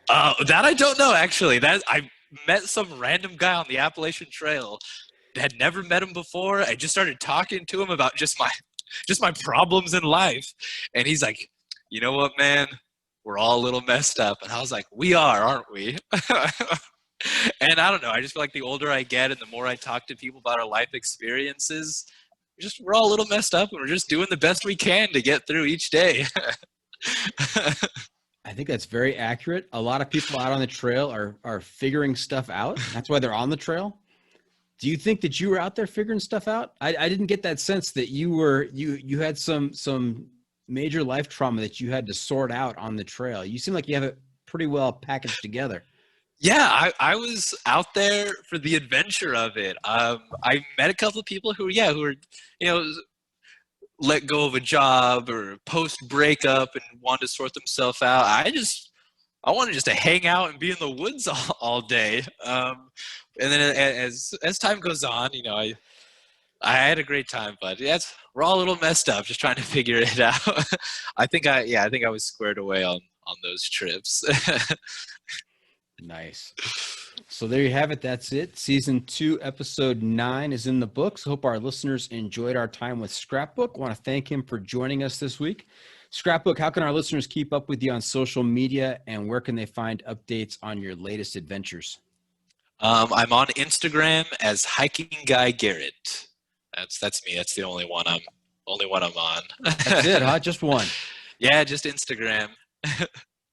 That I don't know, actually. I met some random guy on the Appalachian Trail. Had never met him before. I just started talking to him about just my problems in life, and he's like, "You know what, man? We're all a little messed up." And I was like, "We are, aren't we?" And I don't know. I just feel like the older I get, and the more I talk to people about our life experiences, we're all a little messed up, and we're just doing the best we can to get through each day. I think that's very accurate. A lot of people out on the trail are figuring stuff out. That's why they're on the trail. Do you think that you were out there figuring stuff out? I didn't get that sense that you had some major life trauma that you had to sort out on the trail. You seem like you have it pretty well packaged together. Yeah, I was out there for the adventure of it. I met a couple of people who were, let go of a job or post breakup and wanted to sort themselves out. I wanted just to hang out and be in the woods all day. And then as time goes on, I had a great time, but we're all a little messed up, just trying to figure it out. I think I was squared away on those trips. Nice. So there you have it. That's it. Season 2, episode 9 is in the books. Hope our listeners enjoyed our time with Scrapbook. I want to thank him for joining us this week. Scrapbook, how can our listeners keep up with you on social media, and where can they find updates on your latest adventures? I'm on Instagram as Hiking Guy Garrett. That's me. That's the only one I'm on. That's it, huh? Just one. Yeah, just Instagram.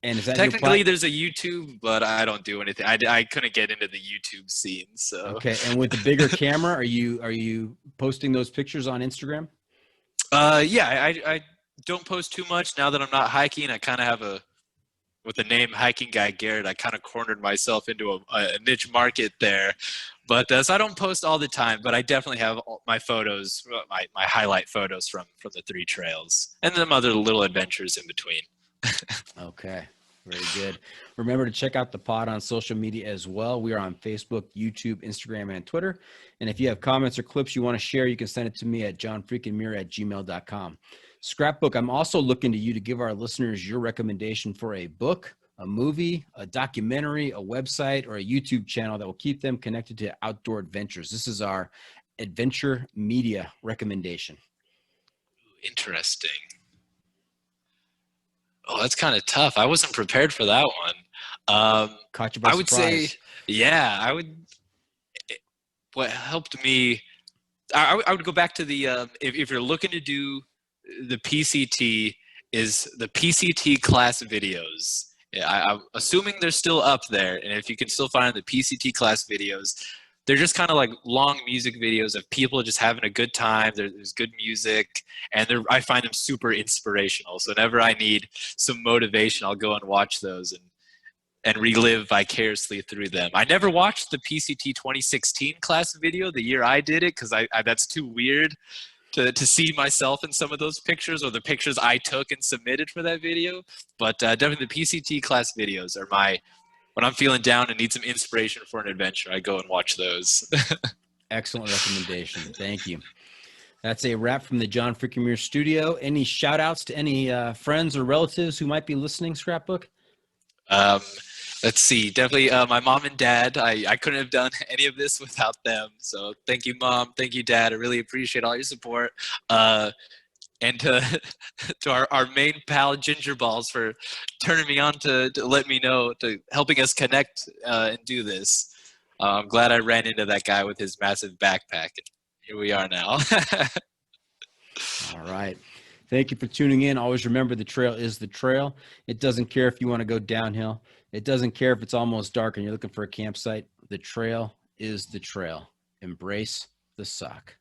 And is that technically there's a YouTube, but I don't do anything. I couldn't get into the YouTube scene, so. Okay, and with the bigger camera, are you posting those pictures on Instagram? Yeah, I don't post too much now that I'm not hiking. I kind of have with the name Hiking Guy Garrett, I kind of cornered myself into a niche market there. But so I don't post all the time, but I definitely have my photos, my highlight photos from the 3 trails, and then other little adventures in between. Okay, very good. Remember to check out the pod on social media as well. We are on Facebook, YouTube, Instagram, and Twitter. And if you have comments or clips you want to share, you can send it to me at johnfreakinmuir@gmail.com. Scrapbook, I'm also looking to you to give our listeners your recommendation for a book, a movie, a documentary, a website, or a YouTube channel that will keep them connected to outdoor adventures. This is our adventure media recommendation. Interesting. Oh, that's kind of tough. I wasn't prepared for that one. Caught you by I would surprise. say, yeah, what helped me, I would go back to the, if you're looking to do the PCT, is the PCT class videos. Yeah, I'm assuming they're still up there. And if you can still find the PCT class videos, they're just kind of like long music videos of people just having a good time. There's good music, and I find them super inspirational. So whenever I need some motivation, I'll go and watch those and relive vicariously through them. I never watched the PCT 2016 class video the year I did it, because I that's too weird to see myself in some of those pictures, or the pictures I took and submitted for that video. But definitely the PCT class videos are when I'm feeling down and need some inspiration for an adventure, I go and watch those. Excellent recommendation. Thank you. That's a wrap from the John Freaking Muir studio. Any shout outs to any friends or relatives who might be listening, Scrapbook? Let's see. Definitely my mom and dad. I couldn't have done any of this without them. So thank you, Mom. Thank you, Dad. I really appreciate all your support. And to our main pal, Ginger Balls, for turning me on to let me know, to helping us connect and do this. I'm glad I ran into that guy with his massive backpack. And here we are now. All right. Thank you for tuning in. Always remember, the trail is the trail. It doesn't care if you want to go downhill. It doesn't care if it's almost dark and you're looking for a campsite. The trail is the trail. Embrace the suck.